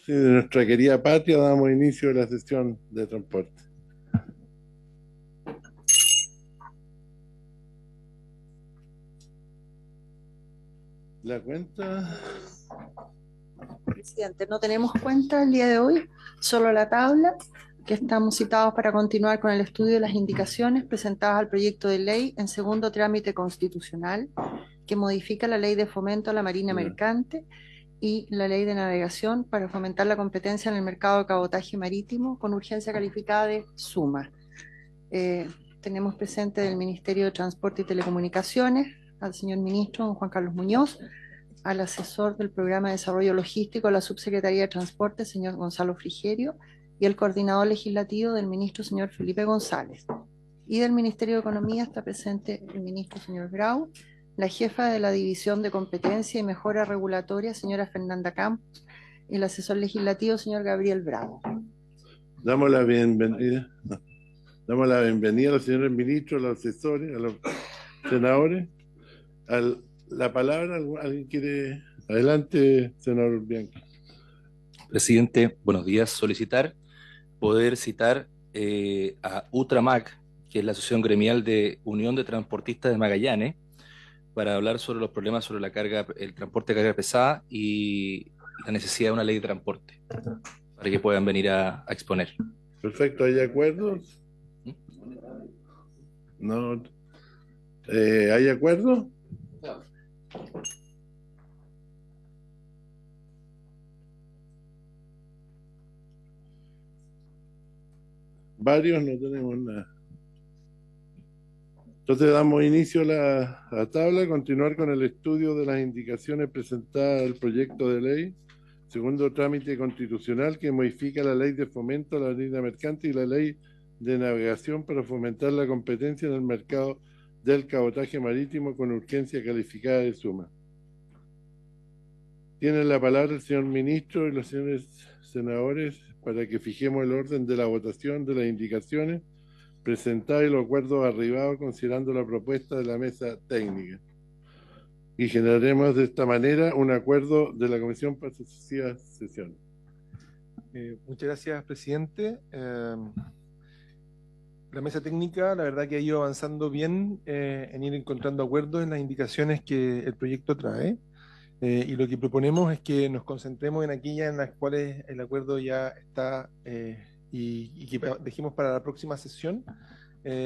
Sí, de nuestra querida patria damos inicio a la sesión de transporte. La cuenta, Presidente, no tenemos cuenta el día de hoy, solo la tabla, que estamos citados para continuar con el estudio de las indicaciones presentadas al proyecto de ley en segundo trámite constitucional que modifica la ley de fomento a la marina ya. mercante y la ley de navegación para fomentar la competencia en el mercado de cabotaje marítimo con urgencia calificada de suma. Eh, Tenemos presente del Ministerio de Transporte y Telecomunicaciones al señor ministro don Juan Carlos Muñoz, al asesor del Programa de Desarrollo Logístico de la Subsecretaría de Transporte, señor Gonzalo Frigerio, y el coordinador legislativo del ministro, señor Felipe González. Y del Ministerio de Economía está presente el ministro, señor Grau, la jefa de la División de Competencia y Mejora Regulatoria, señora Fernanda Campos, y el asesor legislativo, señor Gabriel Bravo. Damos la bienvenida. Damos la bienvenida a los señores ministros, a los asesores, a los senadores. La palabra, ¿alguien quiere? Adelante, senador Bianchi. Presidente, buenos días. Solicitar poder citar a UTRAMAC, que es la Asociación Gremial de Unión de Transportistas de Magallanes, para hablar sobre los problemas sobre la carga, el transporte de carga pesada y la necesidad de una ley de transporte, para que puedan venir a exponer. Perfecto, ¿hay acuerdos? No. ¿Hay acuerdo? Varios, no tenemos nada. Entonces damos inicio a la tabla, continuar con el estudio de las indicaciones presentadas al proyecto de ley, segundo trámite constitucional que modifica la ley de fomento a la marina mercante y la ley de navegación para fomentar la competencia en el mercado del cabotaje marítimo con urgencia calificada de suma. Tienen la palabra el señor ministro y los señores senadores para que fijemos el orden de la votación de las indicaciones presentar y los acuerdos arribados considerando la propuesta de la mesa técnica. Y generaremos de esta manera un acuerdo de la Comisión para sucesivas sesiones. Muchas gracias, presidente. La mesa técnica, la verdad que ha ido avanzando bien en ir encontrando acuerdos en las indicaciones que el proyecto trae. Y lo que proponemos es que nos concentremos en aquellas en las cuales el acuerdo ya está y que dejemos para la próxima sesión,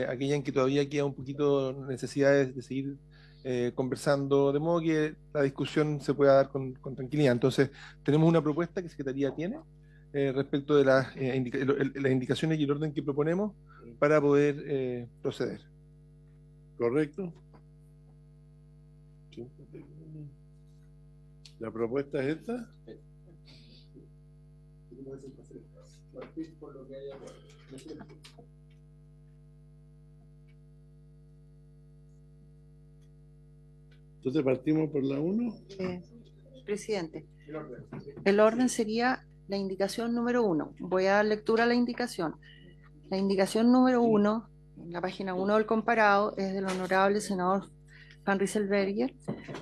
aquella en que todavía queda un poquito necesidad de seguir conversando, de modo que la discusión se pueda dar con tranquilidad. Entonces, tenemos una propuesta que Secretaría tiene respecto de las indicaciones y el orden que proponemos para poder proceder. ¿Correcto? ¿La propuesta es esta? Entonces partimos por la 1. Presidente, el orden sería la indicación número 1. Voy a dar lectura a la indicación. La indicación número 1, en la página 1 del comparado, es del honorable senador Van Rieselbergher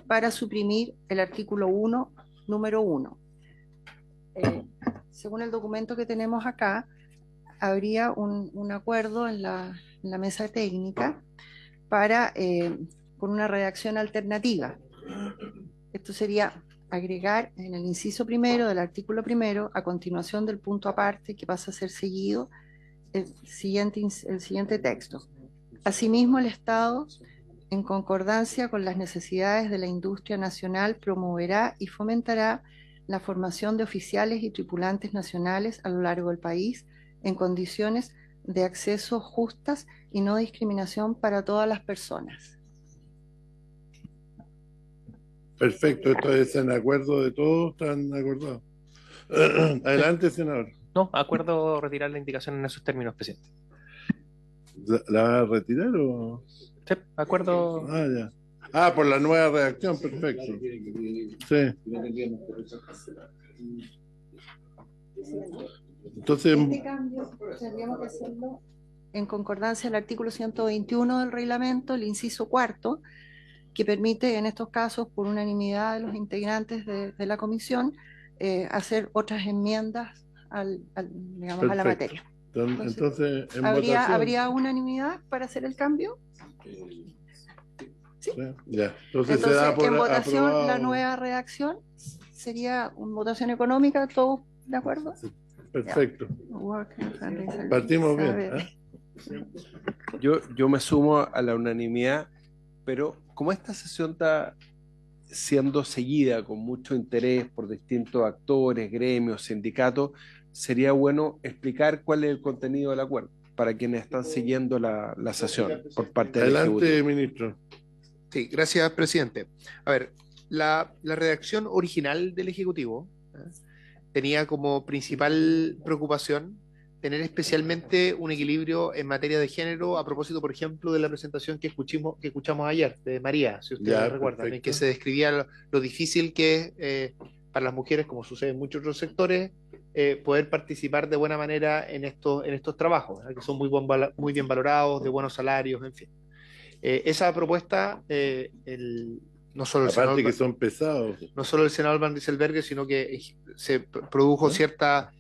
para suprimir el artículo 1, número 1. Según el documento que tenemos acá, habría un acuerdo en la mesa técnica para con una redacción alternativa. Esto sería agregar en el inciso primero del artículo primero, a continuación del punto aparte que pasa a ser seguido, el siguiente texto. Asimismo, el Estado, en concordancia con las necesidades de la industria nacional, promoverá y fomentará la formación de oficiales y tripulantes nacionales a lo largo del país en condiciones de acceso justas y no discriminación para todas las personas. Perfecto, esto es en acuerdo de todos, están acordados. Adelante, senador. No, acuerdo retirar la indicación en esos términos, presidente. ¿La va a retirar o...? Sí, acuerdo. Ah, ya. Ah, por la nueva redacción, perfecto. Sí. Entonces, Este cambio tendríamos que hacerlo en concordancia al artículo 121 del reglamento, el inciso cuarto, que permite en estos casos, por unanimidad de los integrantes de la comisión, hacer otras enmiendas digamos, a la Perfecto. materia. Entonces, en ¿Habría, votación. ¿habría unanimidad para hacer el cambio? ¿Sí? Ya. Entonces se Entonces, da por en votación, aprobado. la nueva redacción sería una votación económica, ¿todos de acuerdo? Perfecto. Work and fundraising. Partimos bien. Saber. Yo me sumo a la unanimidad, pero como esta sesión está siendo seguida con mucho interés por distintos actores, gremios, sindicatos, sería bueno explicar cuál es el contenido del acuerdo para quienes están siguiendo la sesión por parte del Adelante, Ejecutivo. ministro. Sí, gracias, presidente. A ver, la redacción original del Ejecutivo tenía como principal preocupación tener especialmente un equilibrio en materia de género, a propósito, por ejemplo, de la presentación que escuchamos ayer de María, si ustedes Ya, recuerdan, en perfecto. que se describía lo difícil que es para las mujeres, como sucede en muchos otros sectores, poder participar de buena manera en estos trabajos, que son muy bien valorados, de buenos salarios, en fin. Esa propuesta, no solo el Aparte que senador, son pesados. no solo el senador Van Rieselberghe, sino que se produjo cierta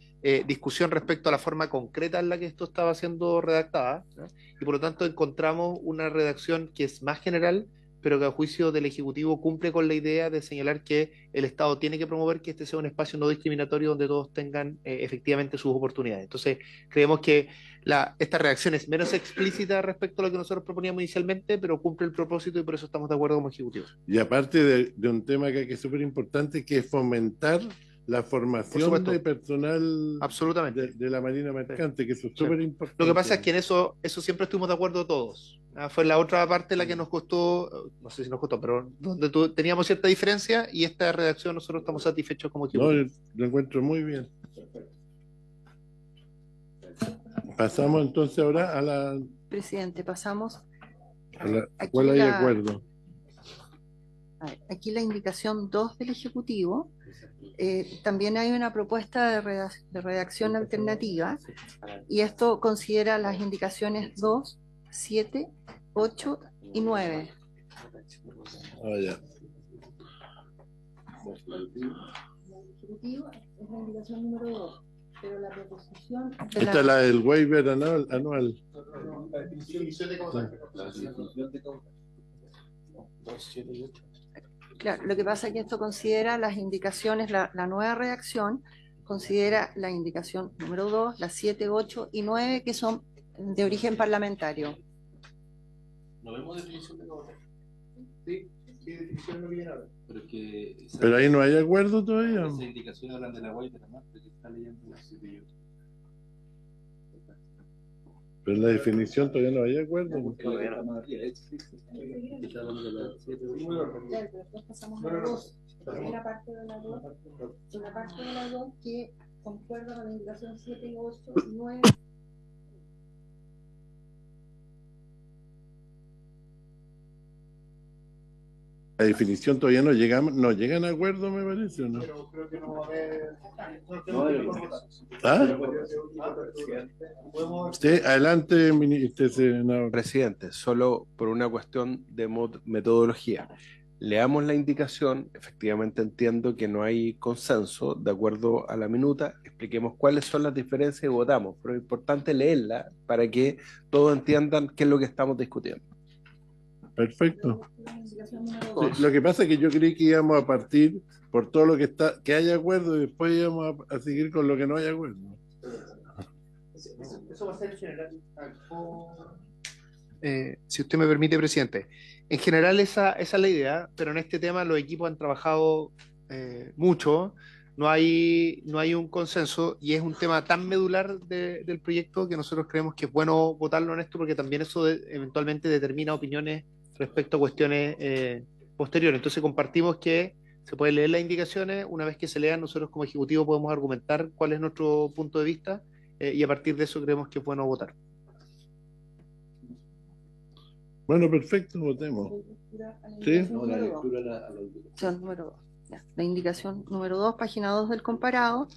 discusión respecto a la forma concreta en la que esto estaba siendo redactada, ¿no? Y por lo tanto encontramos una redacción que es más general, pero que a juicio del Ejecutivo cumple con la idea de señalar que el Estado tiene que promover que este sea un espacio no discriminatorio donde todos tengan efectivamente sus oportunidades. Entonces, creemos que esta redacción es menos explícita respecto a lo que nosotros proponíamos inicialmente, pero cumple el propósito y por eso estamos de acuerdo como Ejecutivo. Y aparte de un tema que es súper importante, que es fomentar la formación de personal Absolutamente. de la Marina Mercante, que eso es Sí. súper importante. Lo que pasa es que en eso siempre estuvimos de acuerdo todos. Fue la otra parte la que nos costó, no sé si nos costó, pero donde teníamos cierta diferencia y esta redacción nosotros estamos satisfechos como No, Ejecutivo. yo lo encuentro muy bien. Pasamos entonces ahora a Presidente, pasamos. Aquí ¿cuál hay la- acuerdo? A ver, aquí la indicación 2 del Ejecutivo. También hay una propuesta de redacción alternativa y esto considera las indicaciones 2, 7, 8 y 9. Ah, ya. Ejecutivo es la indicación número 2, pero la proposición Esta es la del waiver anual. Claro, lo que pasa es que esto considera las indicaciones, la nueva redacción considera la indicación número 2, las 7, 8 y 9 que son de origen parlamentario. ¿No vemos definición de causa? Sí, definición no viene ahora. Pero ahí no hay acuerdo todavía. Esas indicaciones hablan de la waiver, ¿no? Porque está leyendo la 7 y 8. Pero en la definición todavía no hay acuerdo. Después pasamos a la 2, la parte de la 2, una parte de la 2 que concuerda con la indicación 7 y 8 y 9. La definición todavía no llegan a acuerdo, me parece, ¿o no? Pero creo que no va a haber. ¿Ah? Sí, adelante, senador. Presidente, solo por una cuestión de metodología. Leamos la indicación, efectivamente entiendo que no hay consenso de acuerdo a la minuta, expliquemos cuáles son las diferencias y votamos, pero es importante leerla para que todos entiendan qué es lo que estamos discutiendo. Perfecto. Sí, lo que pasa es que yo creí que íbamos a partir por todo lo que hay acuerdo y después íbamos a seguir con lo que no hay acuerdo. Eso va a ser general. Si usted me permite, presidente. En general esa es la idea, pero en este tema los equipos han trabajado mucho, no hay un consenso y es un tema tan medular del proyecto que nosotros creemos que es bueno votarlo en esto porque también eso eventualmente determina opiniones respecto a cuestiones posteriores. Entonces compartimos que se pueden leer las indicaciones, una vez que se lean nosotros como ejecutivo podemos argumentar cuál es nuestro punto de vista y a partir de eso creemos que es bueno votar. Bueno, perfecto, votemos. ¿Sí? Número 2. La indicación número 2, página 2 del comparado,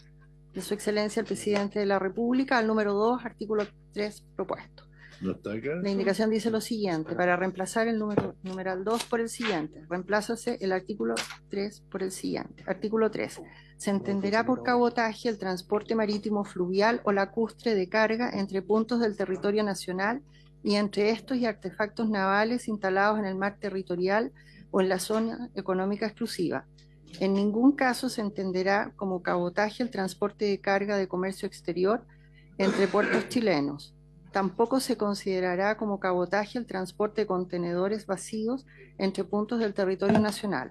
de su excelencia el presidente de la República, al número 2, artículo 3 propuesto. ¿No está acá? La indicación dice lo siguiente: para reemplazar el numeral 2 por el siguiente, reemplázase el artículo 3 por el siguiente. Artículo 3. Se entenderá por cabotaje el transporte marítimo fluvial o lacustre de carga entre puntos del territorio nacional y entre estos y artefactos navales instalados en el mar territorial o en la zona económica exclusiva. En ningún caso se entenderá como cabotaje el transporte de carga de comercio exterior entre puertos chilenos. Tampoco se considerará como cabotaje el transporte de contenedores vacíos entre puntos del territorio nacional.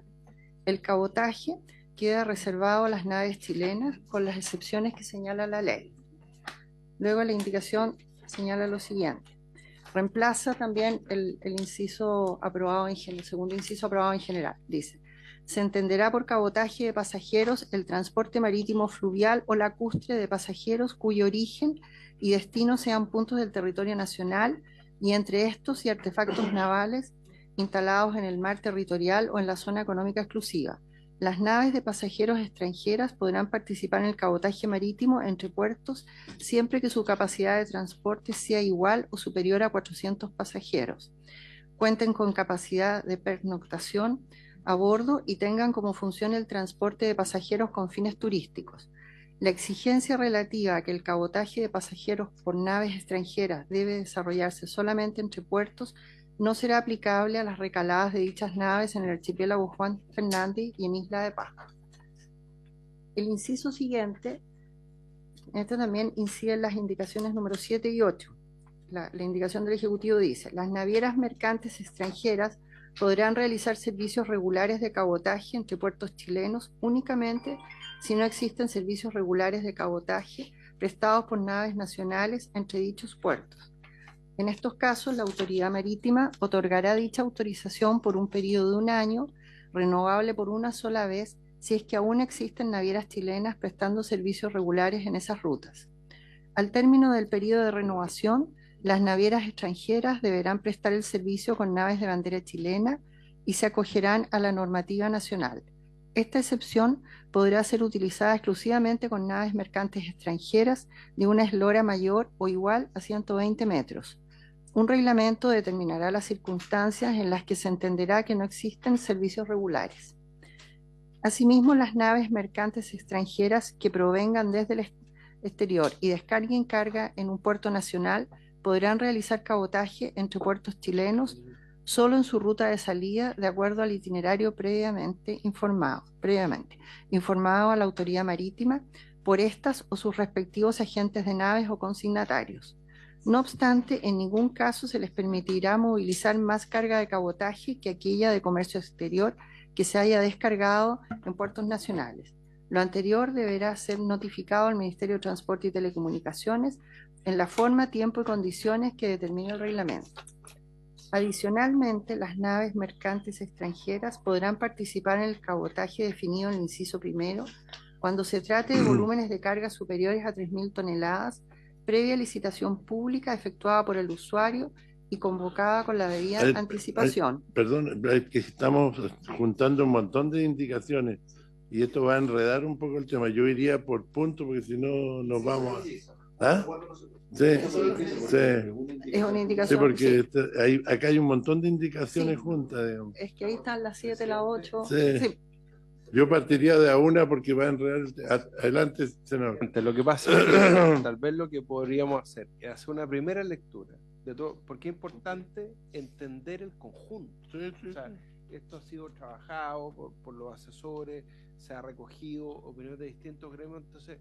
El cabotaje queda reservado a las naves chilenas con las excepciones que señala la ley. Luego la indicación señala lo siguiente: reemplaza también el inciso aprobado el segundo inciso aprobado en general. Dice: se entenderá por cabotaje de pasajeros el transporte marítimo fluvial o lacustre de pasajeros cuyo origen y destino sean puntos del territorio nacional y entre estos y artefactos navales instalados en el mar territorial o en la zona económica exclusiva. Las naves de pasajeros extranjeras podrán participar en el cabotaje marítimo entre puertos siempre que su capacidad de transporte sea igual o superior a 400 pasajeros, cuenten con capacidad de pernoctación a bordo y tengan como función el transporte de pasajeros con fines turísticos. La exigencia relativa a que el cabotaje de pasajeros por naves extranjeras debe desarrollarse solamente entre puertos no será aplicable a las recaladas de dichas naves en el archipiélago Juan Fernández y en Isla de Pascua. El inciso siguiente, este también incide en las indicaciones número 7 y 8. La indicación del Ejecutivo dice: las navieras mercantes extranjeras podrán realizar servicios regulares de cabotaje entre puertos chilenos únicamente si no existen servicios regulares de cabotaje prestados por naves nacionales entre dichos puertos. En estos casos, la autoridad marítima otorgará dicha autorización por un periodo de 1 año, renovable por una sola vez, si es que aún existen navieras chilenas prestando servicios regulares en esas rutas. Al término del periodo de renovación, las navieras extranjeras deberán prestar el servicio con naves de bandera chilena y se acogerán a la normativa nacional. Esta excepción podrá ser utilizada exclusivamente con naves mercantes extranjeras de una eslora mayor o igual a 120 metros. Un reglamento determinará las circunstancias en las que se entenderá que no existen servicios regulares. Asimismo, las naves mercantes extranjeras que provengan desde el exterior y descarguen carga en un puerto nacional podrán realizar cabotaje entre puertos chilenos solo en su ruta de salida de acuerdo al itinerario previamente informado a la autoridad marítima por estas o sus respectivos agentes de naves o consignatarios. No obstante, en ningún caso se les permitirá movilizar más carga de cabotaje que aquella de comercio exterior que se haya descargado en puertos nacionales. Lo anterior deberá ser notificado al Ministerio de Transporte y Telecomunicaciones en la forma, tiempo y condiciones que determine el reglamento. Adicionalmente, las naves mercantes extranjeras podrán participar en el cabotaje definido en el inciso primero cuando se trate de volúmenes de carga superiores a 3.000 toneladas, previa licitación pública efectuada por el usuario y convocada con la debida anticipación. Perdón, es que estamos juntando un montón de indicaciones y esto va a enredar un poco el tema. Yo iría por punto porque si no nos vamos a... ¿Ah? Sí, sí. Es una indicación. Sí, porque Sí. acá hay un montón de indicaciones Sí. juntas, digamos. Es que ahí están las 7, las 8. Sí. Sí. Yo partiría de a una porque va a enredar. Adelante, senador. Lo que pasa es que tal vez lo que podríamos hacer es hacer una primera lectura de todo, porque es importante entender el conjunto. O sea, esto ha sido trabajado por los asesores, se ha recogido opiniones de distintos gremios, entonces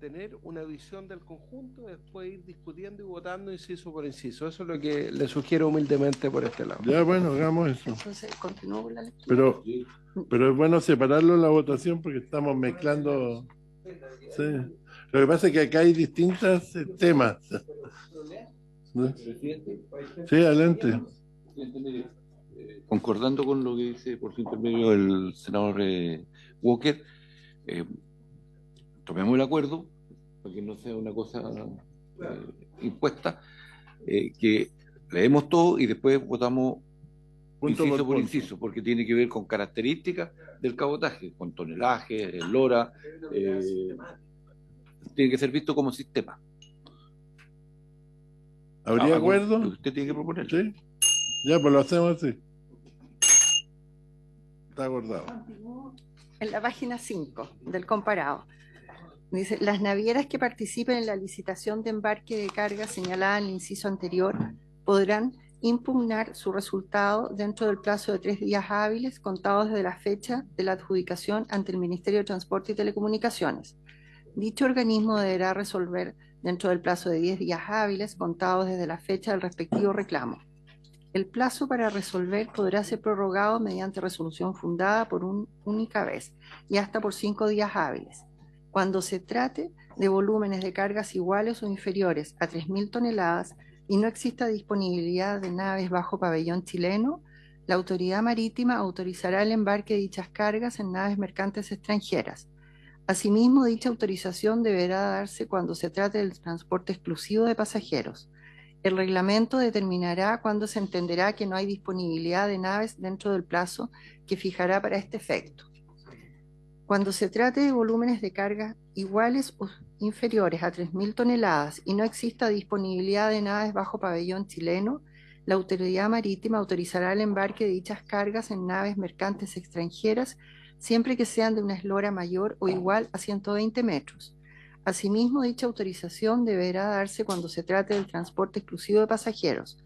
tener una visión del conjunto, después ir discutiendo y votando inciso por inciso. Eso es lo que le sugiero humildemente por este lado. Ya, bueno, hagamos eso. Entonces, continúo con la lectura. Pero es bueno separarlo en la votación porque estamos mezclando. Sí. Lo que pasa es que acá hay distintos temas. Sí, adelante. Concordando con lo que dice por su intermedio el senador Walker, tomemos el acuerdo para que no sea una cosa impuesta, que leemos todo y después votamos Punto inciso por punto. inciso, porque tiene que ver con características del cabotaje, con tonelaje, eslora, tiene que ser visto como sistema. ¿Habría acuerdo? Lo que usted tiene que proponer. Sí. Ya, pues lo hacemos así. Está acordado. En la página 5 del comparado, dice, las navieras que participen en la licitación de embarque de carga señalada en el inciso anterior podrán impugnar su resultado dentro del plazo de 3 días hábiles contados desde la fecha de la adjudicación ante el Ministerio de Transporte y Telecomunicaciones. Dicho organismo deberá resolver dentro del plazo de 10 días hábiles contados desde la fecha del respectivo reclamo. El plazo para resolver podrá ser prorrogado mediante resolución fundada por una única vez y hasta por 5 días hábiles. Cuando se trate de volúmenes de cargas iguales o inferiores a 3.000 toneladas y no exista disponibilidad de naves bajo pabellón chileno, la autoridad marítima autorizará el embarque de dichas cargas en naves mercantes extranjeras. Asimismo, dicha autorización deberá darse cuando se trate del transporte exclusivo de pasajeros. El reglamento determinará cuándo se entenderá que no hay disponibilidad de naves dentro del plazo que fijará para este efecto. Cuando se trate de volúmenes de carga iguales o inferiores a 3.000 toneladas y no exista disponibilidad de naves bajo pabellón chileno, la autoridad marítima autorizará el embarque de dichas cargas en naves mercantes extranjeras siempre que sean de una eslora mayor o igual a 120 metros. Asimismo, dicha autorización deberá darse cuando se trate del transporte exclusivo de pasajeros.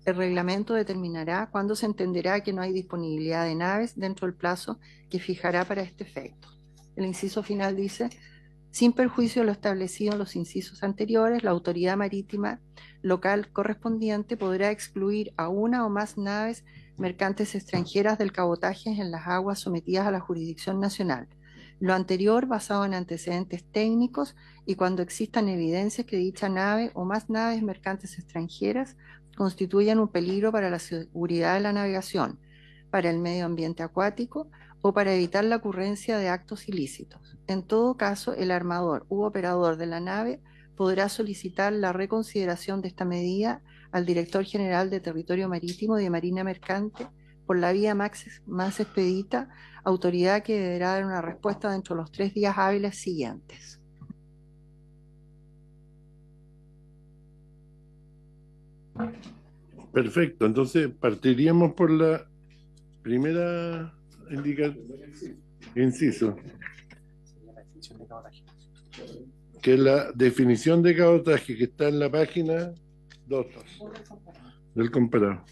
El reglamento determinará cuándo se entenderá que no hay disponibilidad de naves dentro del plazo que fijará para este efecto. El inciso final dice, sin perjuicio de lo establecido en los incisos anteriores, la autoridad marítima local correspondiente podrá excluir a una o más naves mercantes extranjeras del cabotaje en las aguas sometidas a la jurisdicción nacional. Lo anterior basado en antecedentes técnicos y cuando existan evidencias que dicha nave o más naves mercantes extranjeras constituyan un peligro para la seguridad de la navegación, para el medio ambiente acuático o para evitar la ocurrencia de actos ilícitos. En todo caso, el armador u operador de la nave podrá solicitar la reconsideración de esta medida al Director General de Territorio Marítimo y de Marina Mercante por la vía más expedita, autoridad que deberá dar una respuesta dentro de los 3 días hábiles siguientes. Perfecto, entonces partiríamos por la primera inciso, que es la definición de cabotaje, que está en la página 2 del comparado.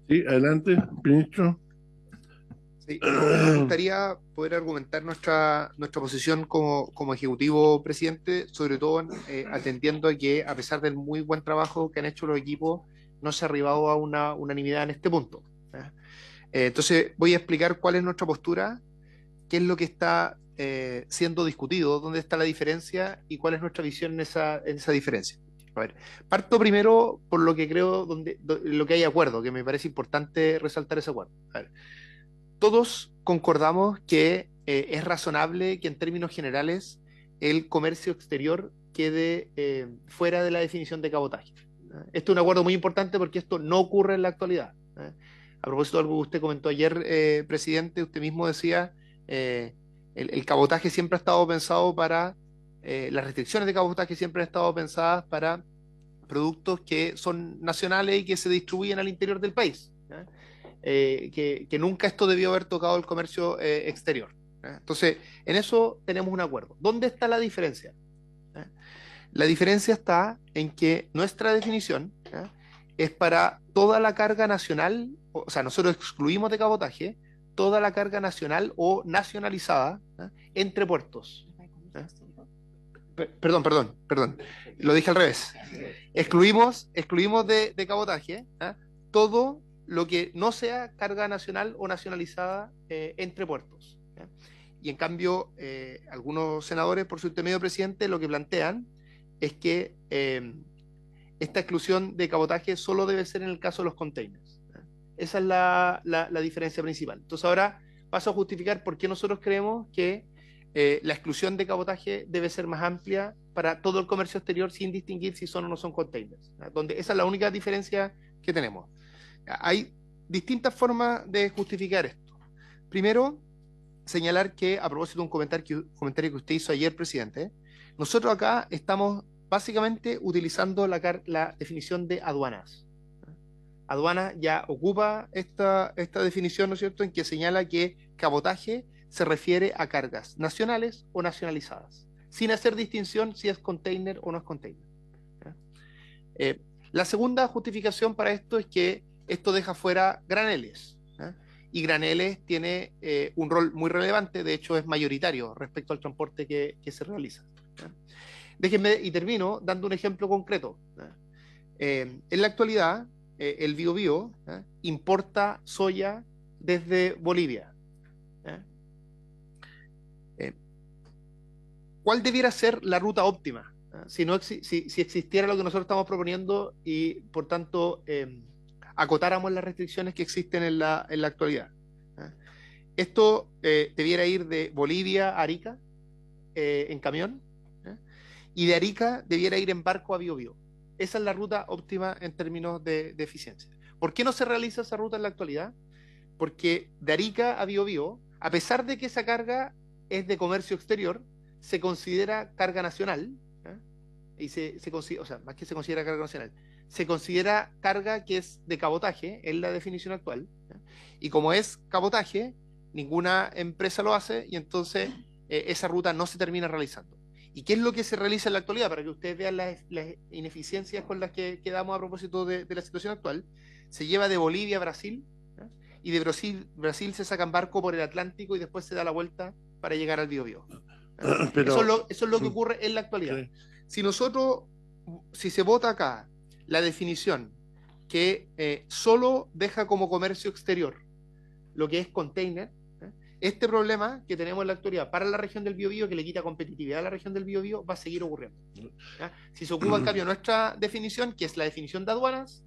Sí, adelante, ministro. Sí, nos gustaría poder argumentar nuestra posición como Ejecutivo, presidente, sobre todo atendiendo a que, a pesar del muy buen trabajo que han hecho los equipos, no se ha arribado a una unanimidad en este punto. Entonces, voy a explicar cuál es nuestra postura, qué es lo que está siendo discutido, dónde está la diferencia y cuál es nuestra visión en esa diferencia. A ver, parto primero por lo que creo, lo que hay acuerdo, que me parece importante resaltar ese acuerdo. A ver, todos concordamos que es razonable que en términos generales el comercio exterior quede fuera de la definición de cabotaje. Esto es un acuerdo muy importante porque esto no ocurre en la actualidad. A propósito de algo que usted comentó ayer, presidente, usted mismo decía, el cabotaje siempre ha estado pensado para, las restricciones de cabotaje siempre han estado pensadas para productos que son nacionales y que se distribuyen al interior del país. Que nunca esto debió haber tocado el comercio exterior. Entonces, en eso tenemos un acuerdo. ¿Dónde está la diferencia? La diferencia está en que nuestra definición es para toda la carga nacional, o sea, nosotros excluimos de cabotaje toda la carga nacional o nacionalizada entre puertos. Perdón, lo dije al revés. Excluimos de cabotaje todo lo que no sea carga nacional o nacionalizada entre puertos. Y en cambio, algunos senadores, por su intermedio, presidente, lo que plantean es que esta exclusión de cabotaje solo debe ser en el caso de los containers. Esa es la diferencia principal. Entonces ahora paso a justificar por qué nosotros creemos que la exclusión de cabotaje debe ser más amplia para todo el comercio exterior sin distinguir si son o no son containers. Donde esa es la única diferencia que tenemos. Hay distintas formas de justificar esto. Primero, señalar que, a propósito de un comentario que usted hizo ayer, presidente, nosotros acá estamos básicamente utilizando la definición de aduanas. Aduana ya ocupa esta definición, ¿no es cierto?, en que señala que cabotaje se refiere a cargas nacionales o nacionalizadas, sin hacer distinción si es container o no es container. La segunda justificación para esto es que esto deja fuera graneles, y graneles tiene un rol muy relevante, de hecho es mayoritario respecto al transporte que se realiza. Déjenme, y termino dando un ejemplo concreto. En la actualidad, el Biobío importa soya desde Bolivia. ¿Cuál debiera ser la ruta óptima? Si existiera lo que nosotros estamos proponiendo y, por tanto, acotáramos las restricciones que existen en la actualidad. Esto debiera ir de Bolivia a Arica en camión, y de Arica debiera ir en barco a Biobío. Esa es la ruta óptima en términos de eficiencia. ¿Por qué no se realiza esa ruta en la actualidad? Porque de Arica a Biobío, a pesar de que esa carga es de comercio exterior, se considera carga nacional, y o sea, más que se considera carga nacional, se considera carga que es de cabotaje, en la definición actual, y como es cabotaje, ninguna empresa lo hace, y entonces esa ruta no se termina realizando. ¿Y qué es lo que se realiza en la actualidad? Para que ustedes vean las ineficiencias con las que quedamos a propósito de la situación actual. Se lleva de Bolivia a Brasil, y de Brasil se saca en barco por el Atlántico y después se da la vuelta para llegar al Biobío. Eso es lo que ocurre en la actualidad. Sí. Si se vota acá la definición que solo deja como comercio exterior lo que es container, este problema que tenemos en la actualidad para la región del Biobío, que le quita competitividad a la región del Biobío, va a seguir ocurriendo. Si se ocupa en cambio nuestra definición, que es la definición de aduanas,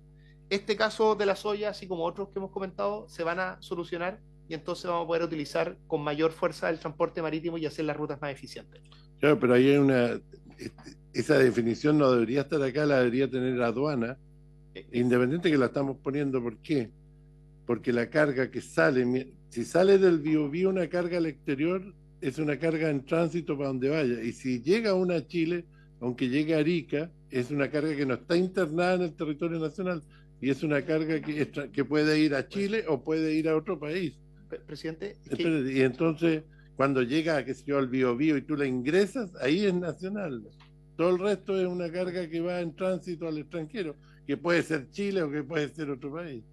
este caso de la soya, así como otros que hemos comentado, se van a solucionar, y entonces vamos a poder utilizar con mayor fuerza el transporte marítimo y hacer las rutas más eficientes. Claro, pero ahí hay esa definición no debería estar acá, la debería tener aduana, independiente que la estamos poniendo. ¿Por qué? Porque la carga que sale, si sale del Biobío una carga al exterior, es una carga en tránsito para donde vaya, y si llega una a Chile, aunque llegue a Arica, es una carga que no está internada en el territorio nacional, y es una carga que puede ir a Chile o puede ir a otro país. Presidente, y entonces cuando llega, qué sé yo, al Biobío y tú la ingresas, ahí es nacional. Todo el resto es una carga que va en tránsito al extranjero, que puede ser Chile o que puede ser otro país.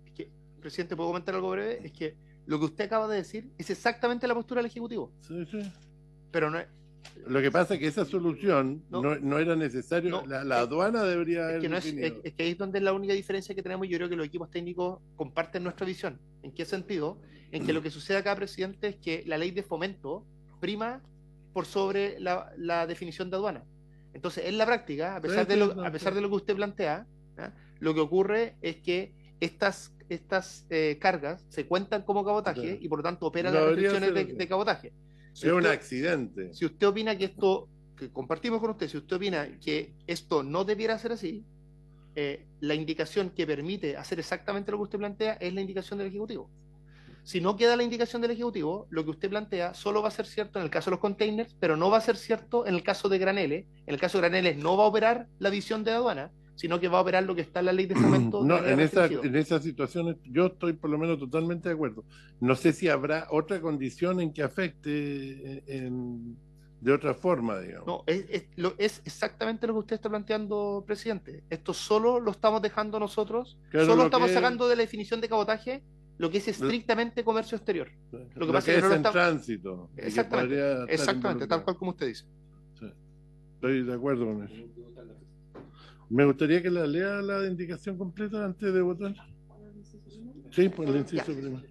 Presidente, ¿puedo comentar algo breve? Es que lo que usted acaba de decir es exactamente la postura del Ejecutivo. Sí, sí. Pero no es... Lo que pasa es que esa solución no era necesario. La aduana debería haber definido. Es que ahí es donde es la única diferencia que tenemos. Yo creo que los equipos técnicos comparten nuestra visión. ¿En qué sentido? En que lo que sucede acá, presidente, es que la ley de fomento prima por sobre la definición de aduana. Entonces, en la práctica, a pesar de lo que usted plantea, lo que ocurre es que estas cargas se cuentan como cabotaje y por lo tanto operan las restricciones de cabotaje. Es un accidente. Si usted opina que esto, que compartimos con usted, si usted opina que esto no debiera ser así, la indicación que permite hacer exactamente lo que usted plantea es la indicación del Ejecutivo. Si no queda la indicación del Ejecutivo, lo que usted plantea solo va a ser cierto en el caso de los containers, pero no va a ser cierto en el caso de graneles. En el caso de graneles no va a operar la visión de aduana, sino que va a operar lo que está en la ley de fomento. No, en esas situaciones yo estoy por lo menos totalmente de acuerdo. No sé si habrá otra condición en que afecte de otra forma, digamos. No, es exactamente lo que usted está planteando, presidente. Esto solo lo estamos dejando nosotros, claro, solo estamos sacando de la definición de cabotaje lo que es estrictamente comercio exterior. Lo que pasa es que no en tránsito. Exactamente, tal cual como usted dice. Sí, estoy de acuerdo con eso. Me gustaría que la lea la indicación completa antes de votar. Sí, por el inciso primero.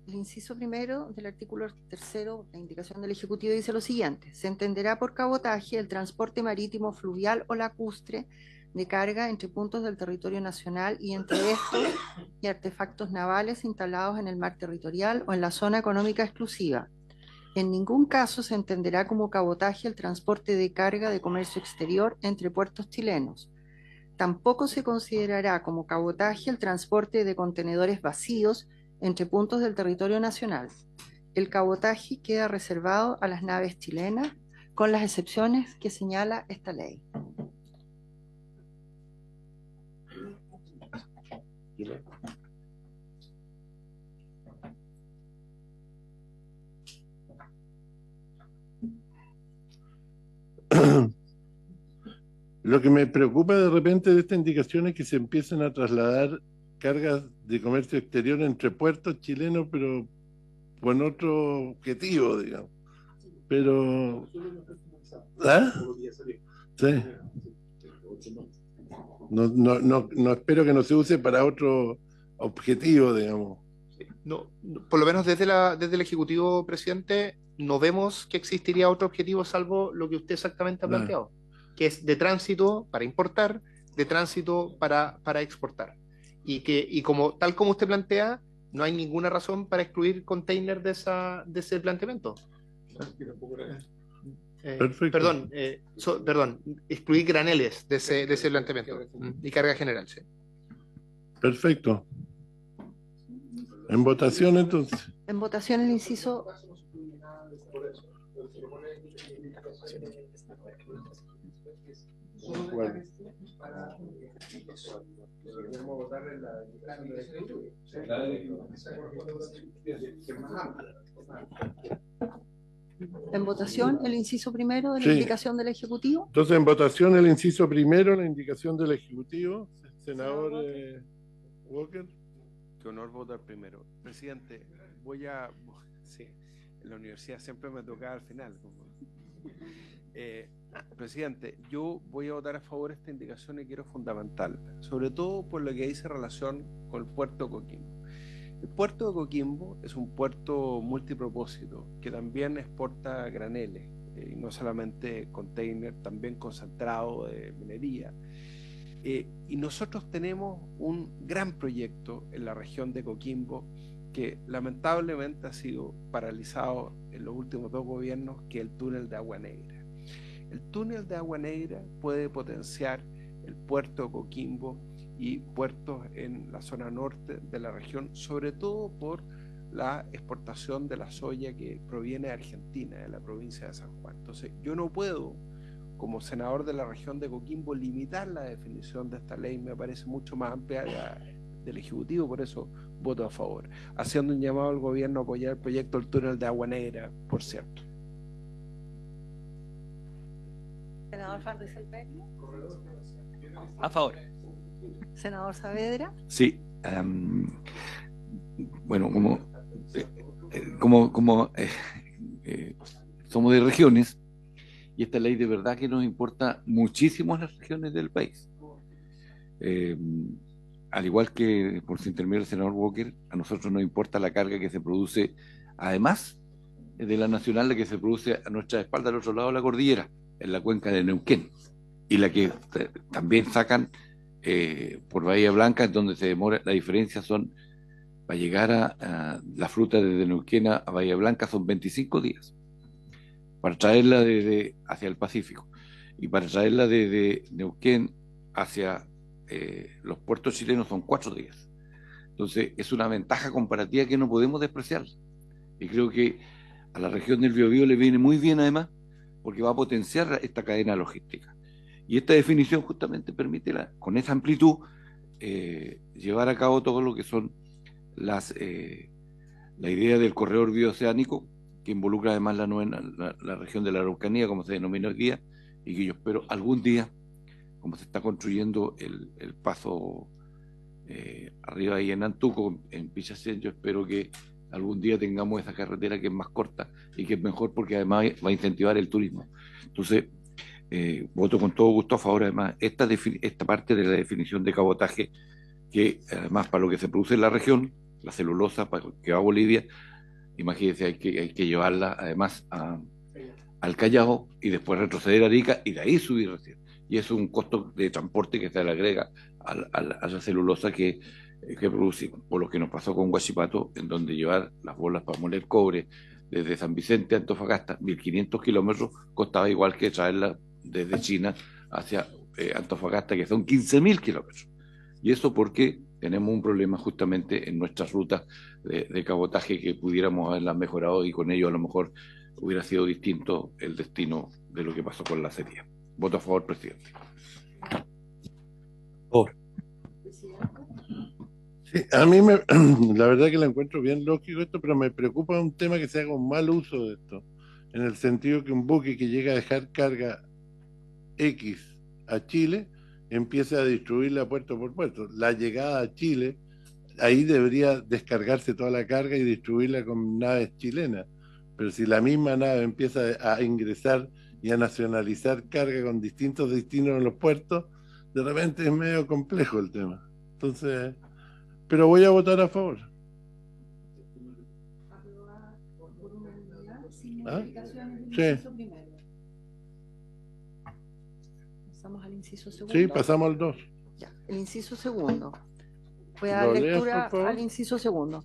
El inciso primero del artículo 3º, la indicación del Ejecutivo dice lo siguiente: se entenderá por cabotaje el transporte marítimo, fluvial o lacustre de carga entre puntos del territorio nacional y entre estos y artefactos navales instalados en el mar territorial o en la zona económica exclusiva. En ningún caso se entenderá como cabotaje el transporte de carga de comercio exterior entre puertos chilenos. Tampoco se considerará como cabotaje el transporte de contenedores vacíos entre puntos del territorio nacional. El cabotaje queda reservado a las naves chilenas con las excepciones que señala esta ley. Lo que me preocupa de repente de esta indicación es que se empiecen a trasladar cargas de comercio exterior entre puertos chilenos, pero con otro objetivo, digamos. Pero... ¿Ah? Sí. No espero que no se use para otro objetivo, digamos. No, por lo menos desde el Ejecutivo, presidente, no vemos que existiría otro objetivo salvo lo que usted exactamente ha planteado, que es de tránsito para importar, de tránsito para exportar. Y tal como usted plantea, no hay ninguna razón para excluir container de ese planteamiento. Perfecto. Perdón, excluir graneles de ese planteamiento y carga general, sí. Perfecto. En votación, entonces. En votación el inciso... Bueno. En votación el inciso primero de la Sí. indicación del Ejecutivo. Entonces, en votación el inciso primero, la indicación del Ejecutivo. Senador Walker. Qué honor votar primero. Presidente, sí, en la universidad siempre me tocaba al final. Presidente, yo voy a votar a favor de esta indicación y quiero fundamentarla, sobre todo por lo que dice relación con el puerto de Coquimbo. El puerto de Coquimbo es un puerto multipropósito que también exporta graneles, y no solamente container, también concentrado de minería. Y nosotros tenemos un gran proyecto en la región de Coquimbo que lamentablemente ha sido paralizado en los últimos 2 gobiernos, que es el túnel de Agua Negra. El túnel de Agua Negra puede potenciar el puerto de Coquimbo y puertos en la zona norte de la región, sobre todo por la exportación de la soya que proviene de Argentina, de la provincia de San Juan. Entonces, yo no puedo, como senador de la región de Coquimbo, limitar la definición de esta ley. Me parece mucho más amplia del Ejecutivo, por eso voto a favor, haciendo un llamado al gobierno a apoyar el proyecto del túnel de Agua Negra, por cierto. Senador Fardes-Elpeña. A favor. Senador Saavedra. Sí. Bueno, somos de regiones, y esta ley de verdad que nos importa muchísimo a las regiones del país. Al igual que por su intermedio el senador Walker, a nosotros nos importa la carga que se produce, además de la nacional, la que se produce a nuestra espalda al otro lado de la cordillera, en la cuenca de Neuquén, y la que también sacan por Bahía Blanca, donde se demora. La diferencia son, para llegar a la fruta desde Neuquén a Bahía Blanca son 25 días, para traerla hacia el Pacífico, y para traerla desde Neuquén hacia los puertos chilenos son 4 días. Entonces es una ventaja comparativa que no podemos despreciar, y creo que a la región del Biobío le viene muy bien, además, porque va a potenciar esta cadena logística. Y esta definición justamente permite, con esa amplitud, llevar a cabo todo lo que son la idea del corredor bioceánico, que involucra además la región de la Araucanía, como se denomina hoy día, y que yo espero algún día, como se está construyendo el paso arriba ahí en Antuco, en Pichacén, yo espero que algún día tengamos esa carretera que es más corta y que es mejor, porque además va a incentivar el turismo. Entonces, voto con todo gusto a favor. Además, esta parte de la definición de cabotaje, que además para lo que se produce en la región, la celulosa que va a Bolivia, imagínense, hay que llevarla además al Callao y después retroceder a Arica y de ahí subir recién. Y eso es un costo de transporte que se le agrega a la celulosa que produce, por lo que nos pasó con Huachipato, en donde llevar las bolas para moler cobre desde San Vicente a Antofagasta, 1500 kilómetros, costaba igual que traerla desde China hacia Antofagasta, que son 15.000 kilómetros. Y eso porque tenemos un problema justamente en nuestras rutas de cabotaje, que pudiéramos haberlas mejorado, y con ello a lo mejor hubiera sido distinto el destino de lo que pasó con la serie. Voto a favor, presidente. Sí, la verdad que lo encuentro bien lógico esto, pero me preocupa un tema que se haga un mal uso de esto, en el sentido que un buque que llega a dejar carga X a Chile empiece a distribuirla puerto por puerto. La llegada a Chile, ahí debería descargarse toda la carga y distribuirla con naves chilenas, pero si la misma nave empieza a ingresar y a nacionalizar carga con distintos destinos en los puertos, de repente es medio complejo el tema. Entonces, pero voy a votar a favor. ¿Ah? Sí. Pasamos al inciso segundo. Sí, pasamos al 2. Ya, el inciso segundo. Voy a ¿Lo dar lees, lectura por favor? al inciso segundo.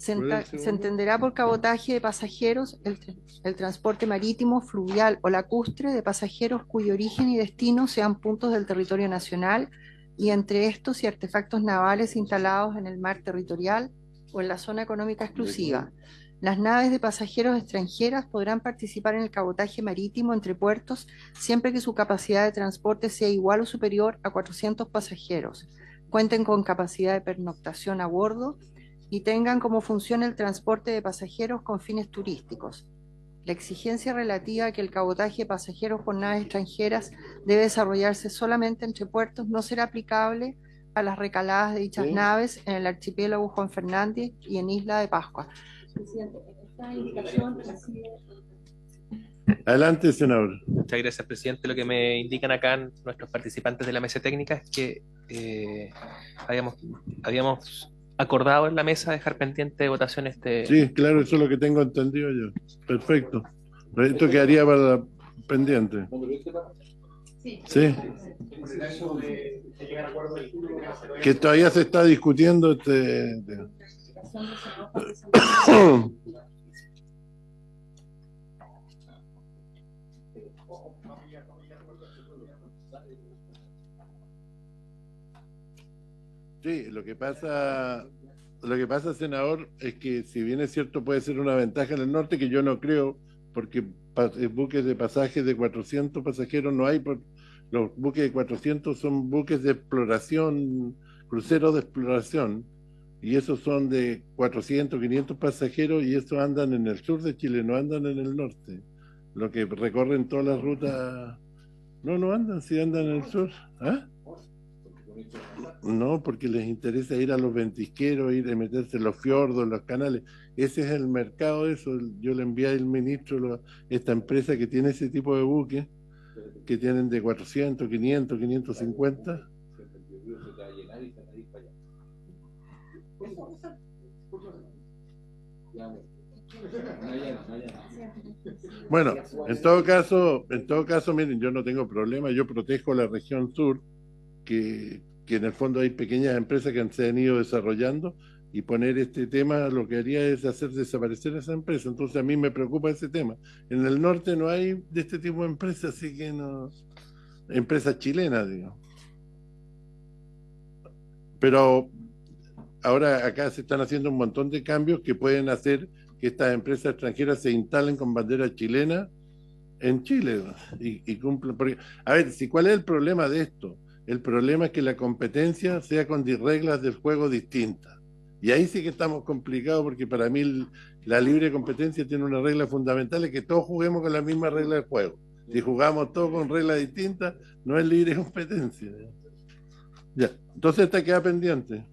¿Cuál es el Se segundo? entenderá por cabotaje de pasajeros el transporte marítimo, fluvial o lacustre de pasajeros cuyo origen y destino sean puntos del territorio nacional y entre estos y artefactos navales instalados en el mar territorial o en la zona económica exclusiva. Las naves de pasajeros extranjeras podrán participar en el cabotaje marítimo entre puertos siempre que su capacidad de transporte sea igual o superior a 400 pasajeros, cuenten con capacidad de pernoctación a bordo y tengan como función el transporte de pasajeros con fines turísticos. La exigencia relativa a que el cabotaje de pasajeros por naves extranjeras debe desarrollarse solamente entre puertos no será aplicable a las recaladas de dichas Sí. naves en el archipiélago Juan Fernández y en Isla de Pascua. Presidente, esta indicación reside... Adelante, senador. Muchas gracias, presidente. Lo que me indican acá nuestros participantes de la mesa técnica es que habíamos acordado en la mesa dejar pendiente de votación este... Sí, claro, eso es lo que tengo entendido yo. Perfecto. Esto quedaría para pendiente. Sí. Que todavía se está discutiendo Sí, lo que pasa, senador, es que si bien es cierto puede ser una ventaja en el norte, que yo no creo, porque buques de pasajes de 400 pasajeros no hay, los buques de 400 son buques de exploración, cruceros de exploración, y esos son de 400, 500 pasajeros, y esos andan en el sur de Chile, no andan en el norte, lo que recorren todas las rutas, no andan, sí andan en el sur, ¿ah? No, porque les interesa ir a los ventisqueros, ir a meterse en los fiordos, en los canales. Ese es el mercado de eso. Yo le envié al ministro esta empresa que tiene ese tipo de buques, que tienen de 400, 500, 550. Bueno, en todo caso, miren, yo no tengo problema, yo protejo la región sur, que en el fondo hay pequeñas empresas que se han ido desarrollando, y poner este tema lo que haría es hacer desaparecer esa empresa. Entonces a mí me preocupa ese tema. En el norte no hay de este tipo de empresas, así que no, empresas chilenas, digo. Pero ahora acá se están haciendo un montón de cambios que pueden hacer que estas empresas extranjeras se instalen con bandera chilena en Chile y cumplen. Porque, a ver, ¿cuál es el problema de esto? El problema es que la competencia sea con reglas del juego distintas. Y ahí sí que estamos complicados, porque para mí la libre competencia tiene una regla fundamental, es que todos juguemos con la misma regla del juego. Si jugamos todos con reglas distintas, no es libre competencia. Ya, entonces esta queda pendiente.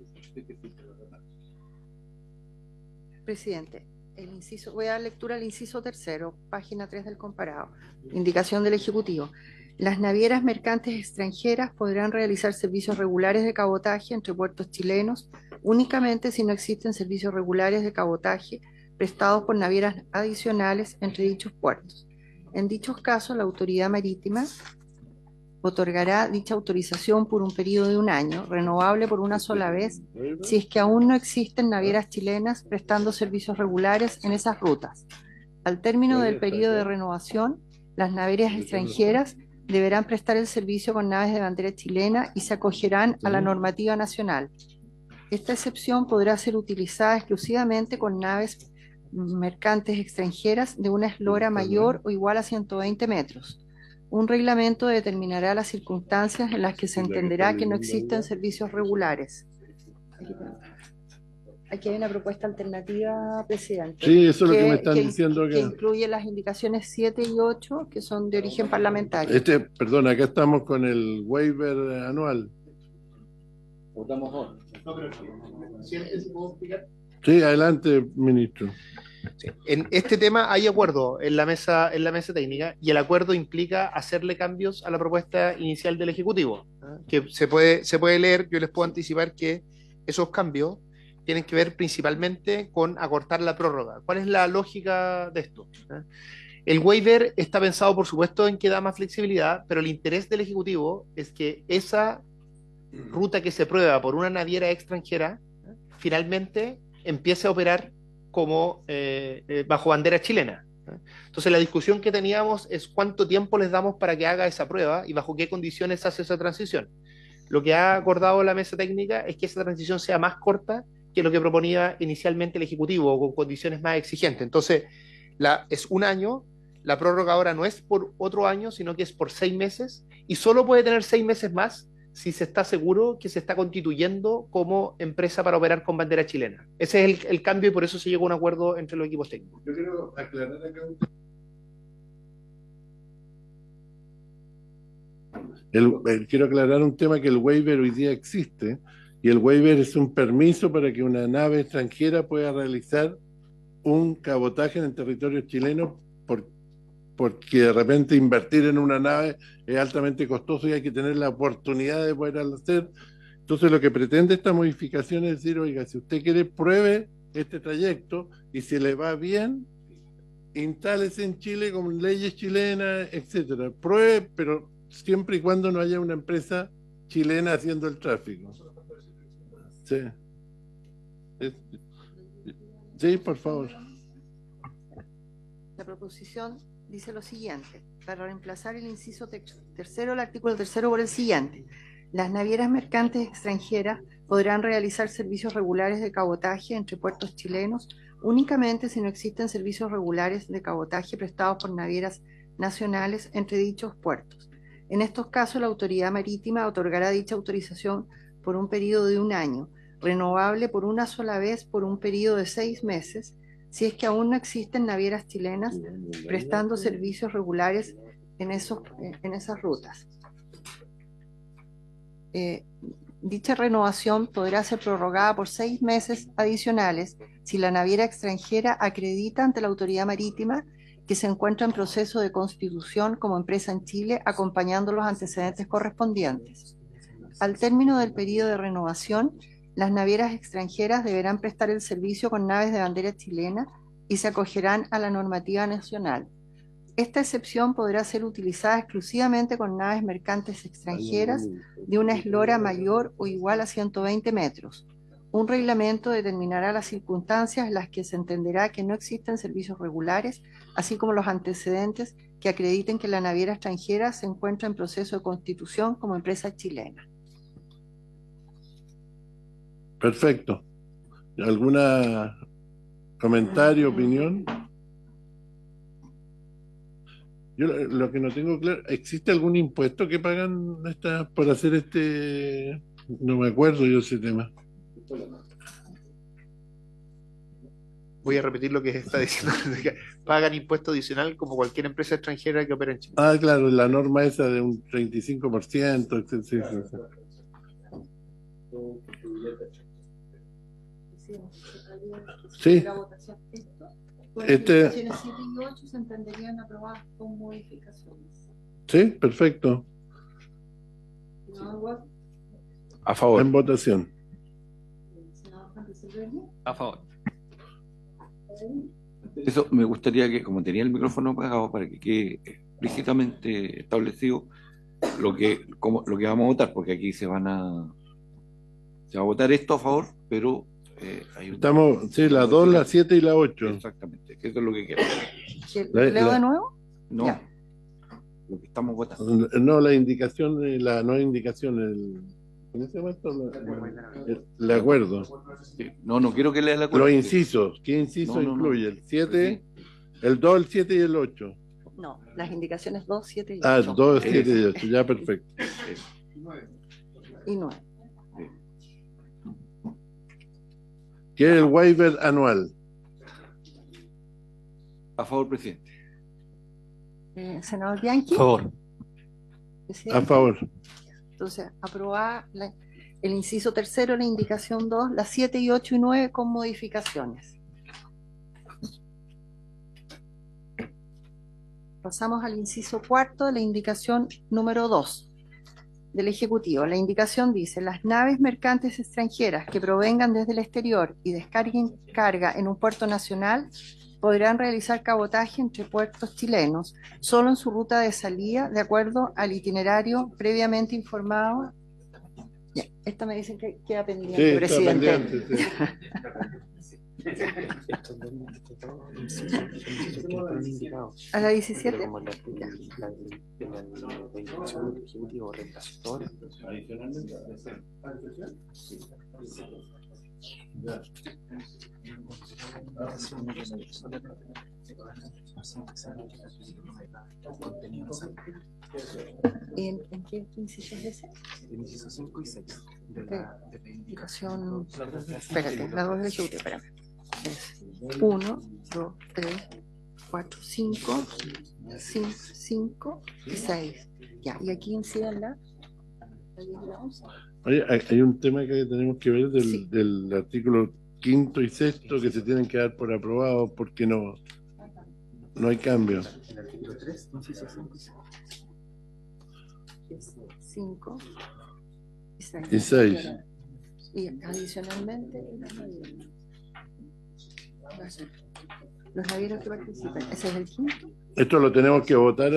Presidente, voy a dar lectura al inciso tercero, página 3 del comparado. Indicación del Ejecutivo. Las navieras mercantes extranjeras podrán realizar servicios regulares de cabotaje entre puertos chilenos únicamente si no existen servicios regulares de cabotaje prestados por navieras adicionales entre dichos puertos. En dichos casos, la autoridad marítima otorgará dicha autorización por un periodo de 1 año, renovable por una sola vez, si es que aún no existen navieras chilenas prestando servicios regulares en esas rutas. Al término del periodo de renovación, las navieras extranjeras deberán prestar el servicio con naves de bandera chilena y se acogerán a la normativa nacional. Esta excepción podrá ser utilizada exclusivamente con naves mercantes extranjeras de una eslora mayor o igual a 120 metros. Un reglamento determinará las circunstancias en las que se La que entenderá está que no leyendo existen ella. servicios regulares. Aquí hay una propuesta alternativa, presidente. Sí, eso es lo que me están diciendo que acá. incluye las indicaciones 7 y 8, que son de origen parlamentario. Perdón, acá estamos con el waiver anual. Votamos ahora. Sí, adelante, ministro. En este tema hay acuerdo en la mesa técnica, y el acuerdo implica hacerle cambios a la propuesta inicial del Ejecutivo, que se puede leer. Yo les puedo anticipar que esos cambios tienen que ver principalmente con acortar la prórroga. ¿Cuál es la lógica de esto? El waiver está pensado, por supuesto, en que da más flexibilidad, pero el interés del Ejecutivo es que esa ruta que se prueba por una naviera extranjera finalmente empiece a operar como bajo bandera chilena. Entonces la discusión que teníamos es cuánto tiempo les damos para que haga esa prueba y bajo qué condiciones hace esa transición. Lo que ha acordado la mesa técnica es que esa transición sea más corta que lo que proponía inicialmente el Ejecutivo, con condiciones más exigentes. Entonces es un año, la prórroga ahora no es por otro año, sino que es por 6 meses, y solo puede tener 6 meses más si se está seguro que se está constituyendo como empresa para operar con bandera chilena. Ese es el cambio, y por eso se llegó a un acuerdo entre los equipos técnicos. Yo quiero aclarar acá quiero aclarar un tema, que el waiver hoy día existe, y el waiver es un permiso para que una nave extranjera pueda realizar un cabotaje en el territorio chileno, porque de repente invertir en una nave es altamente costoso y hay que tener la oportunidad de poder hacer. Entonces lo que pretende esta modificación es decir, oiga, si usted quiere, pruebe este trayecto, y si le va bien, instálese en Chile con leyes chilenas, etcétera. Pruebe, pero siempre y cuando no haya una empresa chilena haciendo el tráfico. Sí. Sí, por favor. La proposición dice lo siguiente: para reemplazar el inciso tercero del artículo 3 por el siguiente: las navieras mercantes extranjeras podrán realizar servicios regulares de cabotaje entre puertos chilenos únicamente si no existen servicios regulares de cabotaje prestados por navieras nacionales entre dichos puertos. En estos casos, la autoridad marítima otorgará dicha autorización por un periodo de 1 año, renovable por una sola vez por un periodo de 6 meses, si es que aún no existen navieras chilenas prestando servicios regulares en esas rutas. Dicha renovación podrá ser prorrogada por 6 meses adicionales si la naviera extranjera acredita ante la autoridad marítima que se encuentra en proceso de constitución como empresa en Chile, acompañando los antecedentes correspondientes. Al término del periodo de renovación, las navieras extranjeras deberán prestar el servicio con naves de bandera chilena y se acogerán a la normativa nacional. Esta excepción podrá ser utilizada exclusivamente con naves mercantes extranjeras de una eslora mayor o igual a 120 metros. Un reglamento determinará las circunstancias en las que se entenderá que no existen servicios regulares, así como los antecedentes que acrediten que la naviera extranjera se encuentra en proceso de constitución como empresa chilena. Perfecto. ¿Alguna comentario, opinión? Yo lo que no tengo claro, ¿existe algún impuesto que pagan por hacer este? No me acuerdo yo ese tema. Voy a repetir lo que está diciendo. Pagan impuesto adicional como cualquier empresa extranjera que opera en Chile. Ah, claro, la norma esa de un 35%, etcétera. Sí. Este, 7 y 8 se entenderían aprobadas con modificaciones. sí, perfecto. A favor. En votación. A favor. Eso me gustaría que, como tenía el micrófono apagado, para que quede explícitamente establecido lo que vamos a votar, porque aquí se va a votar esto a favor, pero hay un... Estamos, sí, la 2, la 7 y la 8. Exactamente, que eso es lo que quiero. ¿Leo de nuevo? No, Ya. lo que estamos votando. No, la indicación, no indicación, ¿cómo se llama esto? El acuerdo. Sí. No quiero que lea el acuerdo. Los incisos, ¿qué inciso No. incluye? El 7, el 2, el 7 y el 8. No, las indicaciones 2, 7 y 8. Ah, 2, 7 y 8, ya perfecto. Y 9. ¿Qué es el waiver anual? A favor, presidente. Senador Bianchi. Por favor. Presidente. A favor. Entonces, aprobar el inciso tercero, la indicación 2, las 7 y 8 y 9 con modificaciones. Pasamos al inciso cuarto, la indicación número 2 del Ejecutivo. La indicación dice: las naves mercantes extranjeras que provengan desde el exterior y descarguen carga en un puerto nacional podrán realizar cabotaje entre puertos chilenos solo en su ruta de salida, de acuerdo al itinerario previamente informado. Ya, esta me dicen que queda pendiente, Sí, está presidente. pendiente, sí. A la 17. ¿En qué inciso es ese? Inciso 5 y 6 de la indicación. Espérate, la 2 del Ejecutivo, espérame. Es 1, 2, 3, 4, 5 y 6. Ya, y aquí inciden la 10 y la 11. Oye, hay un tema que tenemos que ver Sí. del artículo 5º y 6º que se tienen que dar por aprobado porque no hay cambio. El artículo 3, inciso 5 y 6. 5 y 6. Y 6. Y adicionalmente, los navieros que participen. Ese es el quinto. Esto lo tenemos que votar.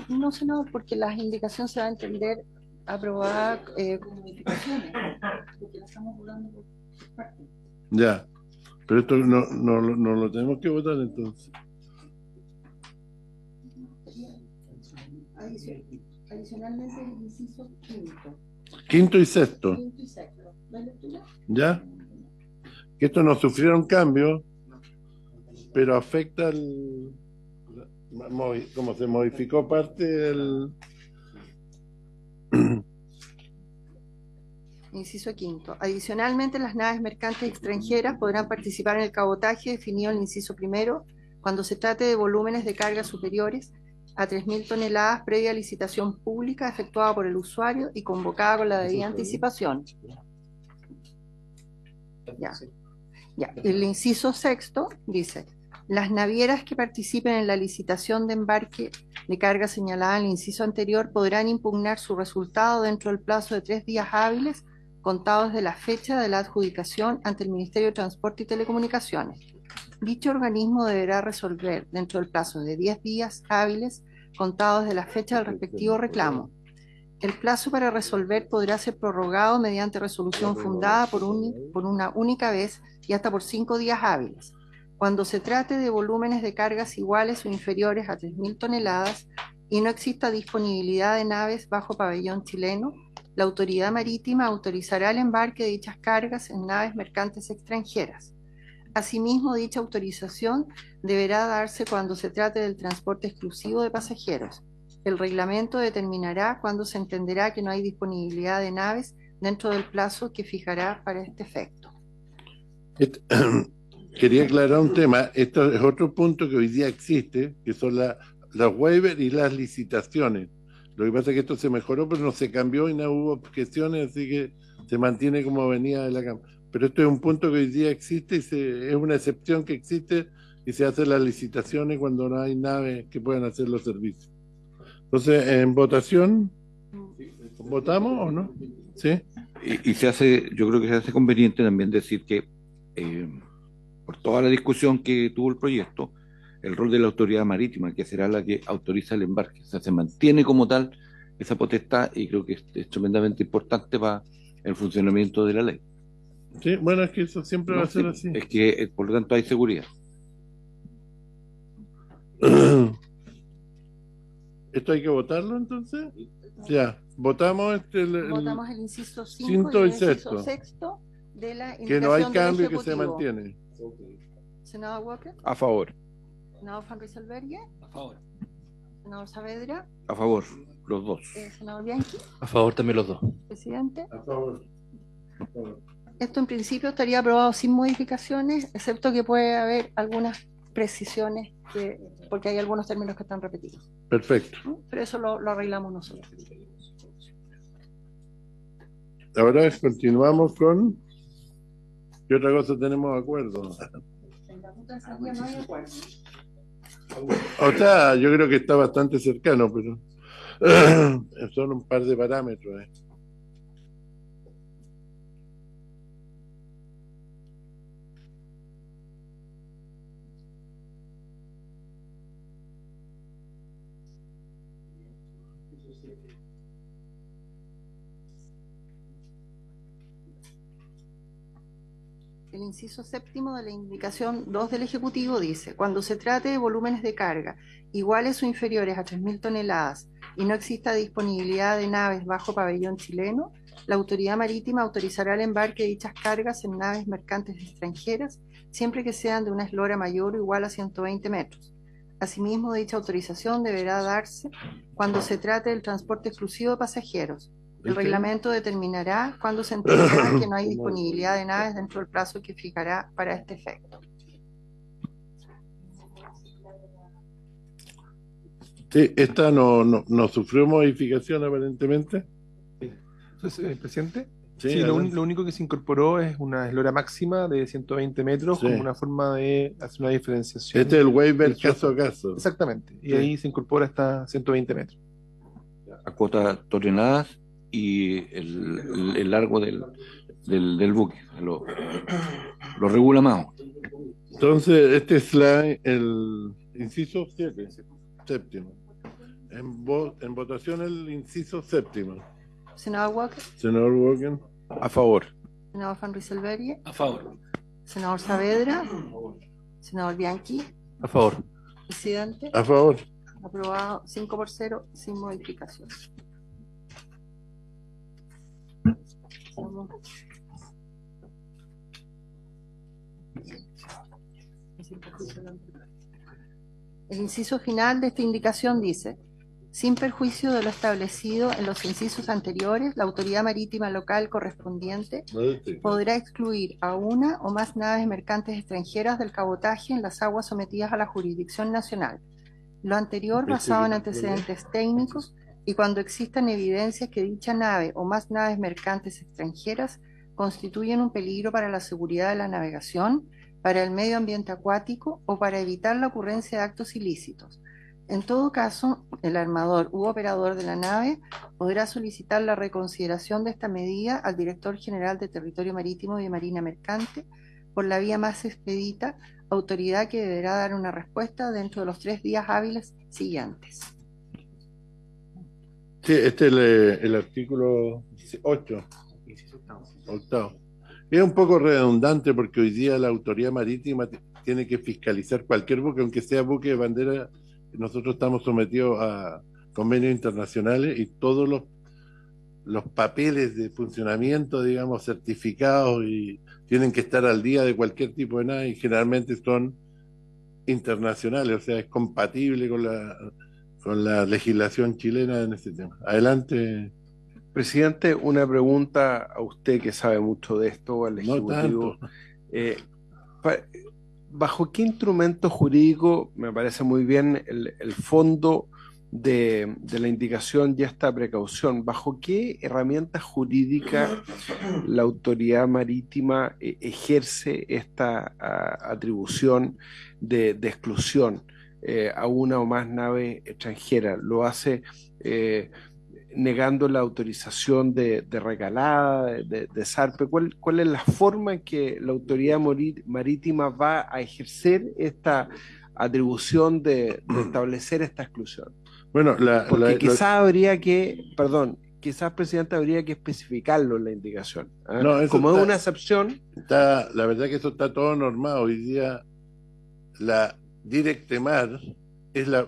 No, senador, porque las indicaciones se va a entender aprobadas con modificaciones. Porque la estamos votando por parte. Ya. Pero esto no lo tenemos que votar entonces. Adicionalmente, el inciso quinto. 5º y 6º. Quinto y sexto. ¿No hay lectura? ¿Ya? Que esto no sufrieron cambios, pero afecta como se modificó parte del... Inciso quinto. Adicionalmente, las naves mercantes extranjeras podrán participar en el cabotaje definido en el inciso primero cuando se trate de volúmenes de carga superiores a 3.000 toneladas previa licitación pública efectuada por el usuario y convocada con la debida anticipación. Ya. El inciso sexto dice: las navieras que participen en la licitación de embarque de carga señalada en el inciso anterior podrán impugnar su resultado dentro del plazo de 3 días hábiles contados de la fecha de la adjudicación ante el Ministerio de Transporte y Telecomunicaciones. Dicho organismo deberá resolver dentro del plazo de 10 días hábiles contados de la fecha del respectivo reclamo. El plazo para resolver podrá ser prorrogado mediante resolución fundada por una única vez y hasta por 5 días hábiles. Cuando se trate de volúmenes de cargas iguales o inferiores a 3.000 toneladas y no exista disponibilidad de naves bajo pabellón chileno, la autoridad marítima autorizará el embarque de dichas cargas en naves mercantes extranjeras. Asimismo, dicha autorización deberá darse cuando se trate del transporte exclusivo de pasajeros. El reglamento determinará cuándo se entenderá que no hay disponibilidad de naves dentro del plazo que fijará para este efecto. Quería aclarar un tema. Esto es otro punto que hoy día existe, que son las waivers y las licitaciones. Lo que pasa es que esto se mejoró, pero no se cambió y no hubo objeciones, así que se mantiene como venía de la Cámara. Pero esto es un punto que hoy día existe y es una excepción que existe y se hacen las licitaciones cuando no hay naves que puedan hacer los servicios. Entonces, en votación, ¿votamos o no? ¿Sí? Y yo creo que se hace conveniente también decir que por toda la discusión que tuvo el proyecto, el rol de la autoridad marítima, que será la que autoriza el embarque, o sea, se mantiene como tal esa potestad y creo que es tremendamente importante para el funcionamiento de la ley. Sí, bueno, es que eso siempre va a ser así. Es que, por lo tanto, hay seguridad. ¿Esto hay que votarlo entonces? Ya, votamos Votamos el inciso 5 quinto y el y inciso sexto. sexto de la Que no hay indicación del cambio, que se Ejecutivo. mantiene. Senador Walker. A favor. Senador Van Rysselberghe, A favor. senador Saavedra, A favor, los dos. senador Bianchi, A favor también los dos. presidente. A favor. A favor. Esto en principio estaría aprobado sin modificaciones, excepto que puede haber algunas precisiones, porque hay algunos términos que están repetidos, Perfecto. ¿no? Pero eso lo arreglamos nosotros. Ahora continuamos con... ¿Qué otra cosa tenemos de acuerdo? En la ruta de salida no hay acuerdo. O sea, yo creo que está bastante cercano, pero son un par de parámetros. El inciso séptimo de la indicación 2 del Ejecutivo dice: cuando se trate de volúmenes de carga iguales o inferiores a 3.000 toneladas y no exista disponibilidad de naves bajo pabellón chileno, la autoridad marítima autorizará el embarque de dichas cargas en naves mercantes extranjeras, siempre que sean de una eslora mayor o igual a 120 metros. Asimismo, dicha autorización deberá darse cuando se trate del transporte exclusivo de pasajeros. El reglamento determinará cuándo se entenderá que no hay disponibilidad de naves dentro del plazo que fijará para este efecto. Sí, esta no sufrió modificación aparentemente. Entonces, presidente. Sí, Sí, lo adelante. único que se incorporó es una eslora máxima de 120 metros Sí. como una forma de hacer una diferenciación. Este es el waiver del caso a software. caso. Exactamente. Y Sí. ahí se incorpora hasta 120 metros. A cuotas toneladas y el largo del buque. Lo regula más. Entonces, este es el inciso 7, séptimo. En votación el inciso séptimo. Senador Walker, Senador Walker. A favor. senador Van Rysselberghe, A favor. senador Saavedra, senador Bianchi, A favor. presidente. A favor. Aprobado 5-0 sin modificación. El inciso final de esta indicación dice: sin perjuicio de lo establecido en los incisos anteriores, la autoridad marítima local correspondiente podrá excluir a una o más naves mercantes extranjeras del cabotaje en las aguas sometidas a la jurisdicción nacional. Lo anterior basado en antecedentes técnicos y cuando existan evidencias que dicha nave o más naves mercantes extranjeras constituyen un peligro para la seguridad de la navegación, para el medio ambiente acuático o para evitar la ocurrencia de actos ilícitos. En todo caso, el armador u operador de la nave podrá solicitar la reconsideración de esta medida al Director General de Territorio Marítimo y de Marina Mercante por la vía más expedita, autoridad que deberá dar una respuesta dentro de los 3 días hábiles siguientes. Sí, este es el artículo 8, octavo. Es un poco redundante porque hoy día la autoridad marítima tiene que fiscalizar cualquier buque, aunque sea buque de bandera. Nosotros estamos sometidos a convenios internacionales y todos los papeles de funcionamiento, digamos, certificados y tienen que estar al día de cualquier tipo de nave y generalmente son internacionales, o sea, es compatible con la legislación chilena en este tema. Adelante. Presidente, una pregunta a usted que sabe mucho de esto, al No Ejecutivo. tanto. ¿Bajo qué instrumento jurídico, me parece muy bien el fondo de la indicación y esta precaución, bajo qué herramienta jurídica la autoridad marítima ejerce esta atribución de exclusión a una o más naves extranjeras? ¿Lo hace negando la autorización de regalada, de zarpe? ¿Cuál es la forma en que la autoridad marítima va a ejercer esta atribución de establecer esta exclusión? Bueno, Porque quizás habría que, perdón, quizás, presidente, habría que especificarlo en la indicación. No, eso como está- es una excepción, la verdad que eso está todo normado. Hoy día la Directemar es la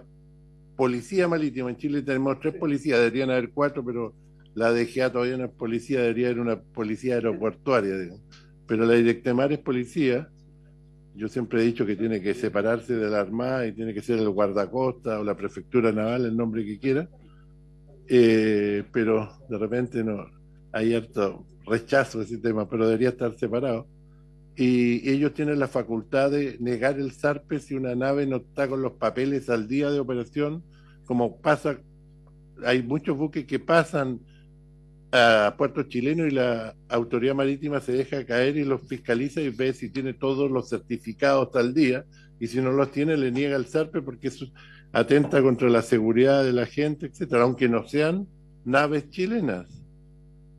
policía marítima. En Chile tenemos 3 policías, deberían haber 4, pero la DGA todavía no es policía, debería haber una policía aeroportuaria, digamos. Pero la Directemar es policía Yo siempre he dicho que tiene que separarse de la Armada y tiene que ser el guardacosta o la prefectura naval, el nombre que quiera, pero de repente no hay harto rechazo a ese tema, pero debería estar separado. Y ellos tienen la facultad de negar el zarpe si una nave no está con los papeles al día de operación, como pasa, hay muchos buques que pasan a puertos chilenos y la autoridad marítima se deja caer y los fiscaliza y ve si tiene todos los certificados tal día, y si no los tiene le niega el zarpe porque eso atenta contra la seguridad de la gente, etcétera, aunque no sean naves chilenas.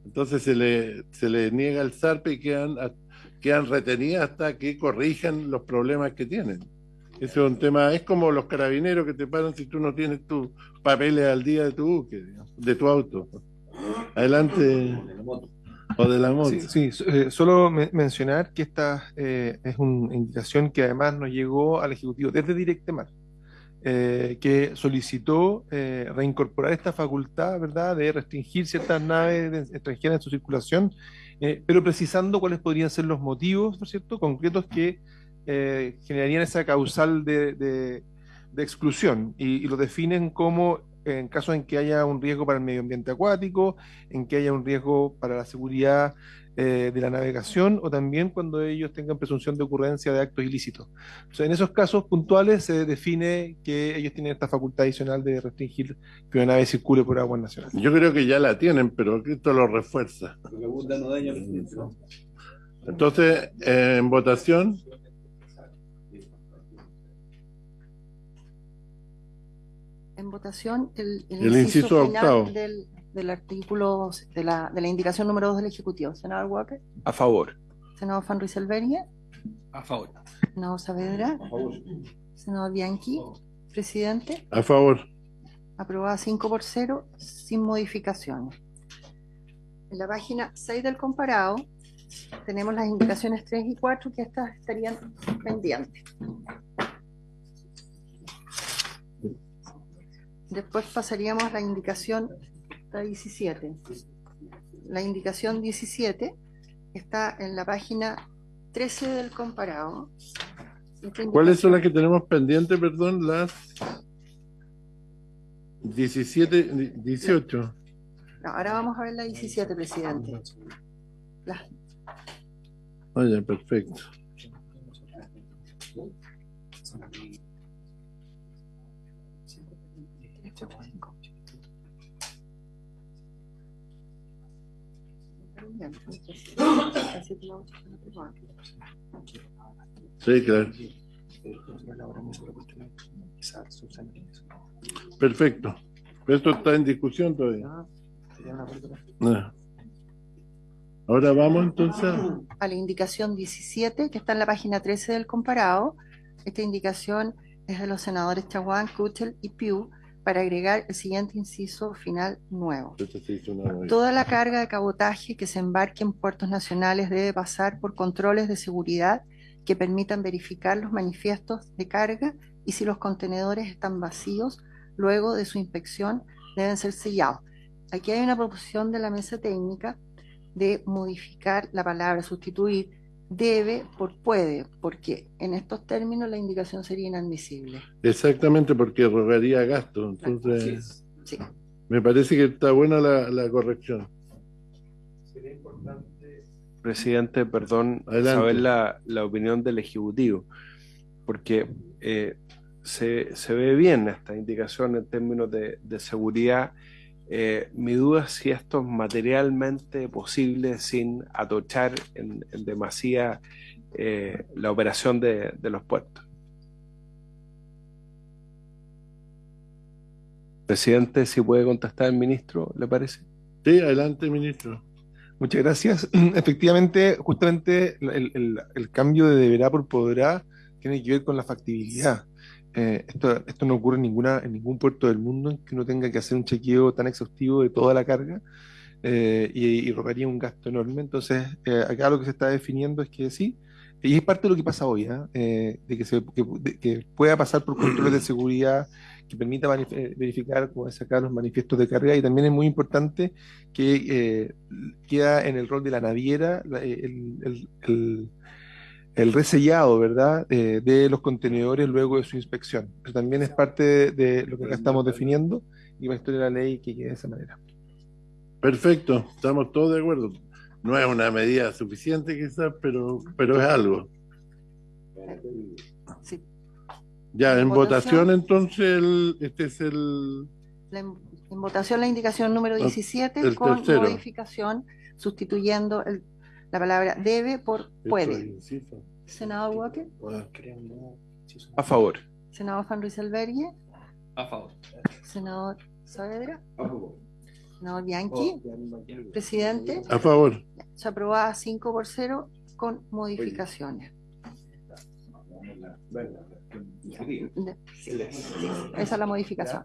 Entonces se le niega el zarpe y quedan retenidas hasta que corrijan los problemas que tienen. Ese es un tema, es como los carabineros que te paran si tú no tienes tus papeles al día de tu buque, digamos, de tu auto. Adelante. O de la moto. Sí, sí, solo mencionar que esta es una indicación que además nos llegó al Ejecutivo desde Directemar, que solicitó reincorporar esta facultad, ¿verdad?, de restringir ciertas naves extranjeras en su circulación, pero precisando cuáles podrían ser los motivos, ¿no es cierto?, concretos que generarían esa causal de exclusión y lo definen como en caso en que haya un riesgo para el medio ambiente acuático, en que haya un riesgo para la seguridad de la navegación o también cuando ellos tengan presunción de ocurrencia de actos ilícitos. O sea, en esos casos puntuales se define que ellos tienen esta facultad adicional de restringir que una nave circule por aguas nacionales. Yo creo que ya la tienen, pero esto lo refuerza. Entonces, en votación, En votación, el inciso final octavo. del artículo de la indicación número 2 del Ejecutivo. Senador Walker, A favor. senador Van Rysselberghe, A favor. senador Saavedra, senador Bianchi, presidente, A favor. aprobada 5-0, sin modificaciones. En la página 6 del comparado tenemos las indicaciones 3 y 4 que estas estarían pendientes. Después pasaríamos a la indicación 17. La indicación 17 está en la página 13 del comparado. ¿Cuáles son las que tenemos pendientes, perdón? Las 17, 18. No, ahora vamos a ver la 17, presidente. Vaya, perfecto. Sí, claro. Perfecto. Esto está en discusión todavía. Ah. Ahora vamos entonces A la indicación 17, que está en la página 13 del comparado. Esta indicación es de los senadores Chaguán, Kuchel y Piu para agregar el siguiente inciso final nuevo. Toda la carga de cabotaje que se embarque en puertos nacionales debe pasar por controles de seguridad que permitan verificar los manifiestos de carga y si los contenedores están vacíos, luego de su inspección deben ser sellados. Aquí hay una proposición de la mesa técnica de modificar la palabra, sustituir debe por puede, porque en estos términos la indicación sería inadmisible. exactamente porque rogaría gasto. Entonces, Sí. me parece que está buena la corrección. Sería importante, presidente, perdón, Adelante. saber la opinión del Ejecutivo, porque se ve bien esta indicación en términos de seguridad. Mi duda es si esto es materialmente posible sin atochar en demasía la operación de los puertos. Presidente, si puede contestar el ministro, ¿le parece? Sí, adelante, ministro. Muchas gracias. Efectivamente, justamente el cambio de deberá por podrá tiene que ver con la factibilidad. Esto no ocurre en ningún puerto del mundo en que uno tenga que hacer un chequeo tan exhaustivo de toda la carga y rogaría un gasto enorme. Entonces, acá lo que se está definiendo es que sí, y es parte de lo que pasa hoy, de que pueda pasar por controles de seguridad que permita verificar, como es acá, los manifiestos de carga, y también es muy importante que queda en el rol de la naviera el resellado, ¿verdad? De los contenedores luego de su inspección. Eso también es parte de lo que acá estamos definiendo y va a estudiar la ley que quede de esa manera. Perfecto, estamos todos de acuerdo. No es una medida suficiente quizás, pero es algo. Sí. Ya, en Votación. votación entonces, este es el... En votación la indicación número 17 el con tercero. modificación, sustituyendo la palabra debe por Esto es puede. inciso. Senador Walker, A favor. senador Van Rysselberghe, A favor. senador Saavedra, senador Bianchi, presidente, A favor. se aprobaba 5-0 con modificaciones. Esa es la modificación.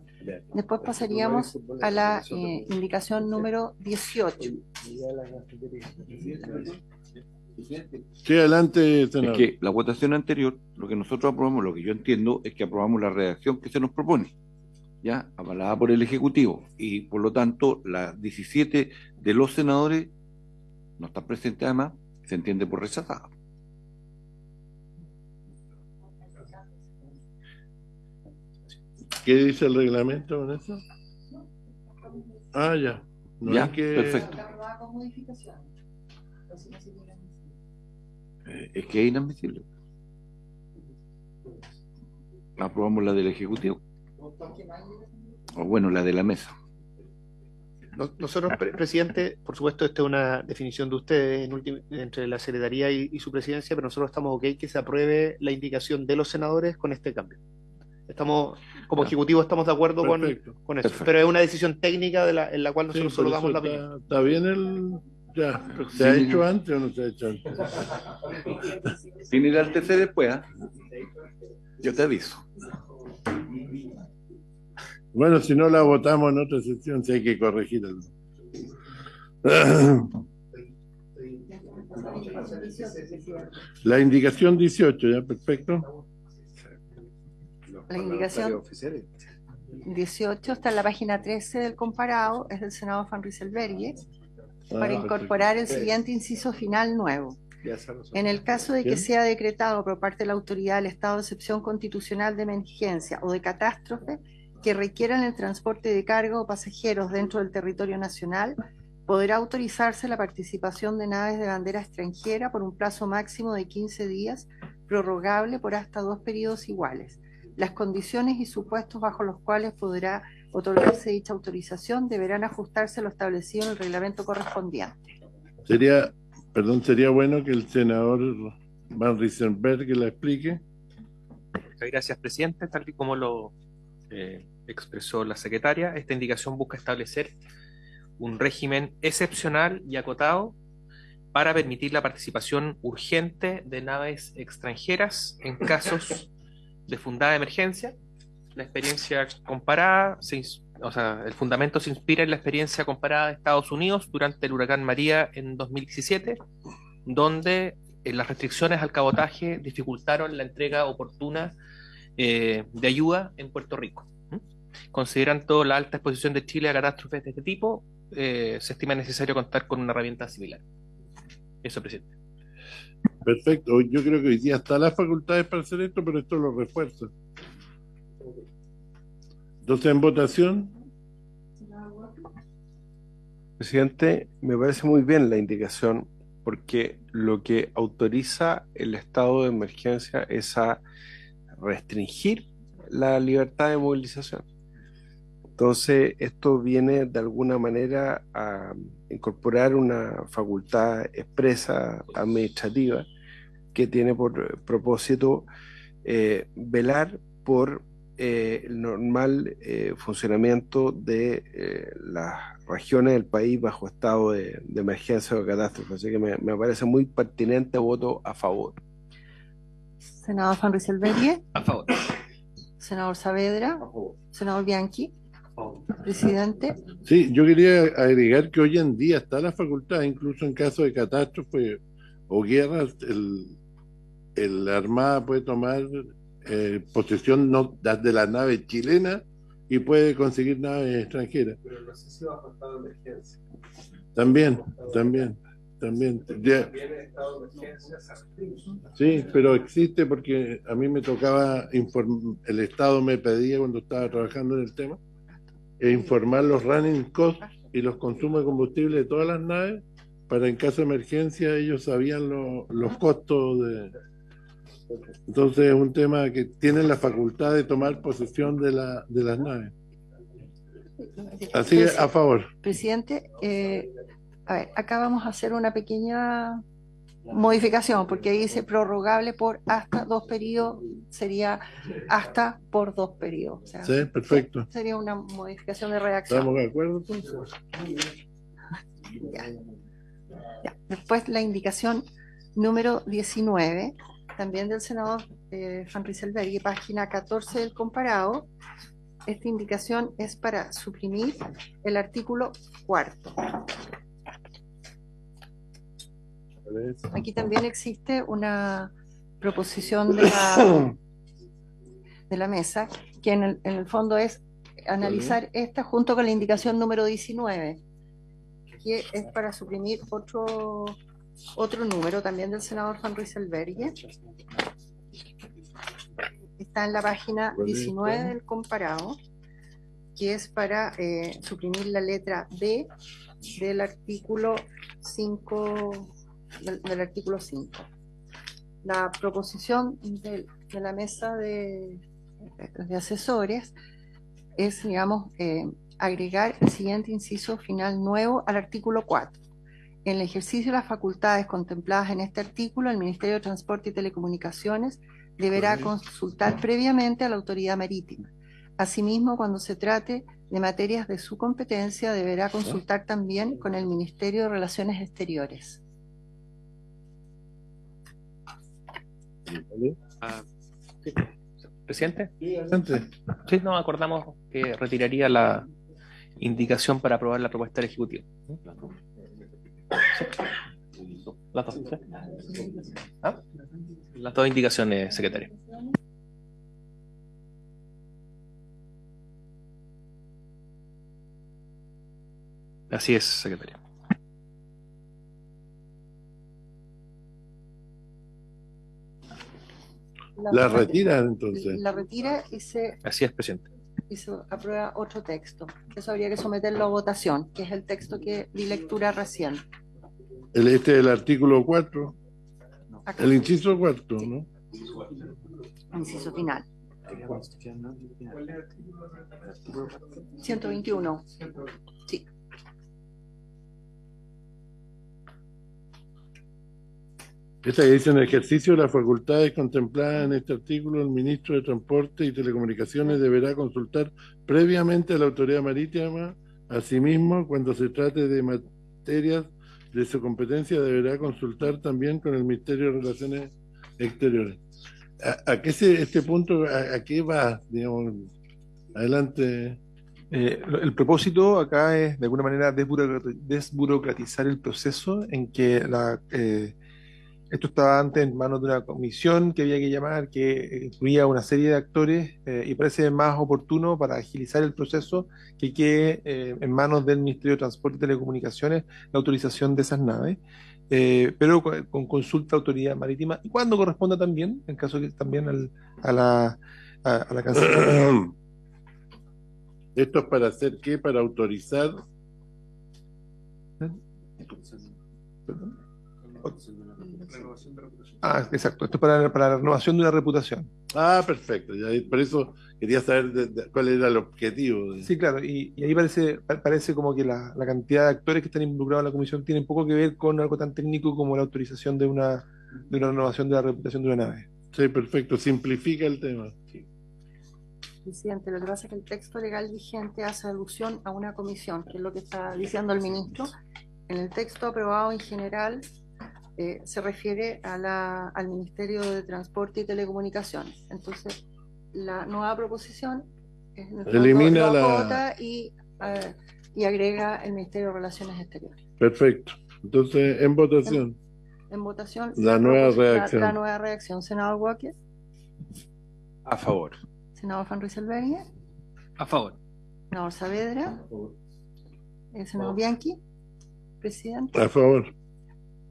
Después pasaríamos a la indicación número 18. Sí, adelante, Es senador. que la votación anterior, lo que nosotros aprobamos, lo que yo entiendo, es que aprobamos la redacción que se nos propone, ya avalada por el Ejecutivo, y por lo tanto, las 17 de los senadores no están presentes, además, se entiende por rechazada. ¿Qué dice el reglamento con eso? Ah, ya. No Ya, hay que... perfecto. Es que es inadmisible. Aprobamos la del Ejecutivo. O bueno, la de la mesa. Nosotros, presidente, por supuesto, esta es una definición de ustedes entre la Secretaría y su presidencia, pero nosotros estamos ok que se apruebe la indicación de los senadores con este cambio. Estamos, como Ya. Ejecutivo, estamos de acuerdo Perfecto. con eso, Perfecto. pero es una decisión técnica en la cual Sí, nosotros por solo eso damos la opinión. está bien el... Ya, ¿se ha Sí. hecho antes o no se ha hecho antes? Sin ir al TC después, ¿ah? Yo te aviso. Bueno, si no la votamos en otra sesión, si hay que corregir algo. La indicación 18, ya, perfecto. La indicación 18 está en la página 13 del comparado, es del senador Van Rysselberghe, para incorporar el siguiente inciso final nuevo. En el caso de que Bien. sea decretado por parte de la autoridad el estado de excepción constitucional de emergencia o de catástrofe que requieran el transporte de carga o pasajeros dentro del territorio nacional, podrá autorizarse la participación de naves de bandera extranjera por un plazo máximo de 15 días, prorrogable por hasta 2 periodos iguales. Las condiciones y supuestos bajo los cuales podrá otorgarse dicha autorización deberán ajustarse a lo establecido en el reglamento correspondiente. Sería bueno que el senador Van Rysselberghe la explique. Muchas gracias, presidente. Tal y como lo expresó la secretaria, esta indicación busca establecer un régimen excepcional y acotado para permitir la participación urgente de naves extranjeras en casos de fundada emergencia. La experiencia comparada, el fundamento se inspira en la experiencia comparada de Estados Unidos durante el huracán María en 2017, donde las restricciones al cabotaje dificultaron la entrega oportuna de ayuda en Puerto Rico. Considerando la alta exposición de Chile a catástrofes de este tipo, se estima necesario contar con una herramienta similar. Eso, presidente. Perfecto. Yo creo que hoy día están las facultades para hacer esto, pero esto lo refuerza. Entonces, en votación, Presidente, me parece muy bien la indicación porque lo que autoriza el estado de emergencia es a restringir la libertad de movilización. Entonces, esto viene de alguna manera a incorporar una facultad expresa administrativa que tiene por propósito velar por el normal funcionamiento de las regiones del país bajo estado de emergencia o catástrofe. Así que me parece muy pertinente, voto a favor. Senador Van Rysselberghe, A favor. senador Saavedra, senador Bianchi, presidente. sí, yo quería agregar que hoy en día está la facultad, incluso en caso de catástrofe o guerras, el Armada puede tomar posesión de las naves chilenas y puede conseguir naves extranjeras. Pero no sé si va a faltar emergencia. También. Ya, Viene Sí, pero existe porque a mí me tocaba el Estado me pedía cuando estaba trabajando en el tema informar los running costs y los consumos de combustible de todas las naves para en caso de emergencia ellos sabían los costos de. Entonces es un tema que tienen la facultad de tomar posesión de las naves. Así que a favor. Presidente, a ver, acá vamos a hacer una pequeña modificación, porque ahí dice prorrogable por hasta 2 periodos, sería hasta por 2 periodos. O sea, Sí, perfecto. sería una modificación de redacción. ¿Estamos de acuerdo entonces? Ya. Ya. Después la indicación número 19, también del senador Van Rysselberghe, página 14 del comparado. Esta indicación es para suprimir el artículo 4. Aquí también existe una proposición de la mesa, que en el fondo es analizar esta junto con la indicación número 19, que es para suprimir otro número también del senador Van Rysselberghe. Está en la página 19 del comparado, que es para suprimir la letra B del artículo 5. Del artículo 5. La proposición de la mesa de asesores es, digamos, agregar el siguiente inciso final nuevo al artículo 4. En el ejercicio de las facultades contempladas en este artículo, el Ministerio de Transporte y Telecomunicaciones deberá consultar previamente a la autoridad marítima. Asimismo, cuando se trate de materias de su competencia, deberá consultar también con el Ministerio de Relaciones Exteriores. Sí. Presidente, Antes. sí, no, acordamos que retiraría la indicación para aprobar la propuesta del Ejecutivo. Sí. Las dos, ¿sí? ¿Ah? Las dos indicaciones, secretario. Así es, secretario. La retiran entonces. La retira y se Así es, presidente. aprueba otro texto. Eso habría que someterlo a votación, que es el texto que di lectura recién. Este es el artículo 4, Acá. el inciso 4, ¿no? Inciso final. 121. Sí. Esta que dice en el ejercicio de las facultades contempladas en este artículo, el ministro de Transporte y Telecomunicaciones deberá consultar previamente a la autoridad marítima. Asimismo, cuando se trate de materias de su competencia, deberá consultar también con el Ministerio de Relaciones Exteriores. ¿A qué este punto, a qué va, digamos? Adelante. El propósito acá es, de alguna manera, desburocratizar el proceso en que esto estaba antes en manos de una comisión que había que llamar, que incluía una serie de actores, y parece más oportuno para agilizar el proceso que quede en manos del Ministerio de Transporte y Telecomunicaciones la autorización de esas naves, pero con consulta a autoridad marítima y cuando corresponda también, en caso que también a la Cancillería. ¿Esto es para hacer qué? ¿Para autorizar? Ah, exacto. Esto es para la renovación de una reputación. Ah, perfecto. Ya, por eso quería saber cuál era el objetivo. Sí, claro. Y ahí parece como que la cantidad de actores que están involucrados en la comisión tiene poco que ver con algo tan técnico como la autorización de una renovación de la reputación de una nave. Sí, perfecto. Simplifica el tema. Sí. Presidente, lo que pasa es que el texto legal vigente hace alusión a una comisión, que es lo que está diciendo el ministro. En el texto aprobado en general se refiere al Ministerio de Transporte y Telecomunicaciones. Entonces, la nueva proposición en el fondo Elimina lo la. acota y agrega el Ministerio de Relaciones Exteriores. Perfecto. Entonces, en votación. En votación, La nueva redacción. la nueva redacción. Senador Walker, A favor. senador Van Rysselberghe, A favor. senador Saavedra, senador Bianchi, presidente. A favor.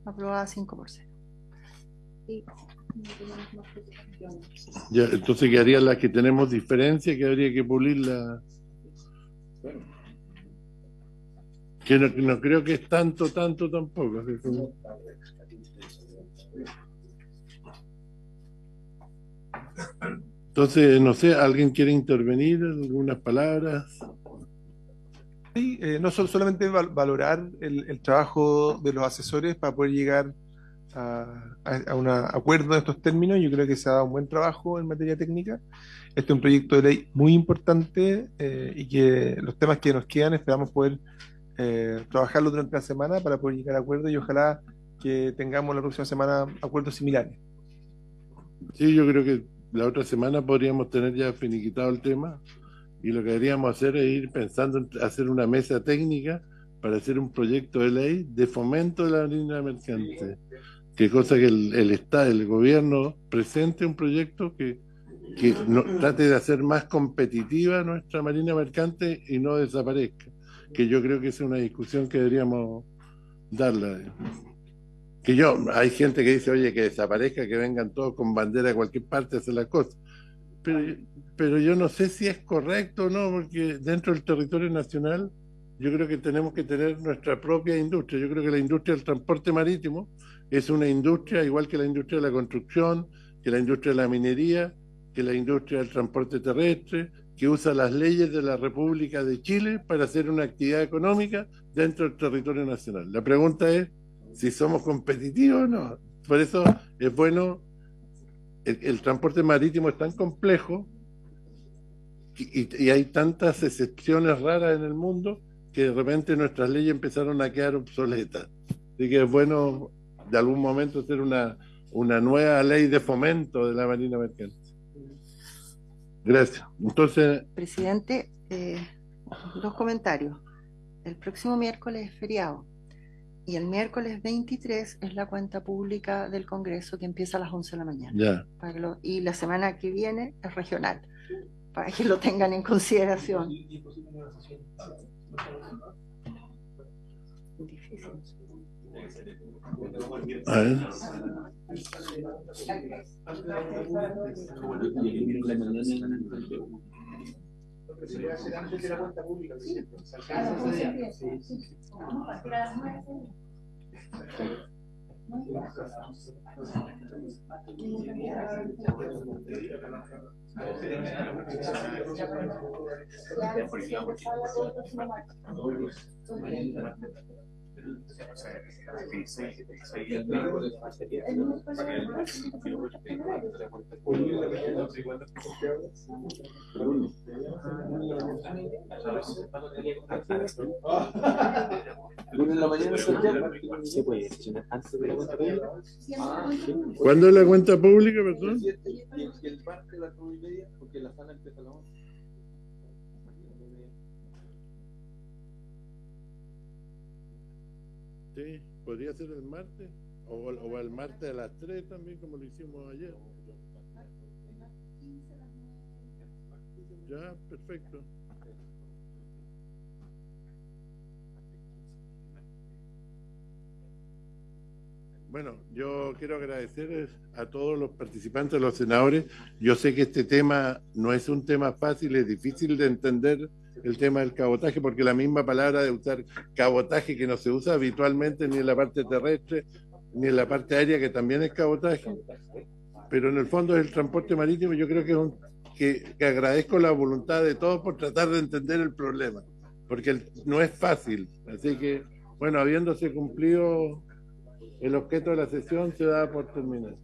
Aprobada 5-0. Ya, entonces quedarían las que tenemos diferencia, que habría que pulirla. Que no creo que es tanto tampoco. Así como- Entonces, no sé, ¿alguien quiere intervenir? ¿Algunas palabras? Sí, no solamente valorar el trabajo de los asesores para poder llegar a un acuerdo de estos términos. Yo creo que se ha dado un buen trabajo en materia técnica. Este es un proyecto de ley muy importante y que los temas que nos quedan esperamos poder trabajarlo durante la semana para poder llegar a acuerdos y ojalá que tengamos la próxima semana acuerdos similares. Sí, yo creo que la otra semana podríamos tener ya finiquitado el tema y lo que deberíamos hacer es ir pensando en hacer una mesa técnica para hacer un proyecto de ley de fomento de la marina mercante. Que cosa que el Estado, el gobierno presente un proyecto que trate de hacer más competitiva nuestra marina mercante y no desaparezca. Que yo creo que esa es una discusión que deberíamos darla. Hay gente que dice, oye, que desaparezca, que vengan todos con bandera a cualquier parte a hacer las cosas. Pero, pero yo no sé si es correcto o no, porque dentro del territorio nacional yo creo que tenemos que tener nuestra propia industria. Yo creo que la industria del transporte marítimo es una industria igual que la industria de la construcción, que la industria de la minería, que la industria del transporte terrestre, que usa las leyes de la República de Chile para hacer una actividad económica dentro del territorio nacional. La pregunta es si somos competitivos o no. Por eso es bueno el transporte marítimo es tan complejo y hay tantas excepciones raras en el mundo que de repente nuestras leyes empezaron a quedar obsoletas. Así que es bueno de algún momento hacer una nueva ley de fomento de la marina mercante. Gracias. Entonces, Presidente, dos comentarios. El próximo miércoles es feriado y el miércoles 23 es la cuenta pública del Congreso que empieza a las 11 de la mañana. ya. Y la semana que viene es regional, para que lo tengan en consideración. Difícil. A ver. ¿Cuándo es la cuenta pública, perdón? Sí, podría ser el martes o el martes a las 3 también, como lo hicimos ayer. Ya, perfecto. Bueno, yo quiero agradecer a todos los participantes, los senadores. Yo sé que este tema no es un tema fácil, es difícil de entender el tema del cabotaje, porque la misma palabra de usar cabotaje que no se usa habitualmente ni en la parte terrestre, ni en la parte aérea, que también es cabotaje, pero en el fondo es el transporte marítimo. Yo creo que agradezco la voluntad de todos por tratar de entender el problema, porque no es fácil. Así que, bueno, habiéndose cumplido el objeto de la sesión, se da por terminado.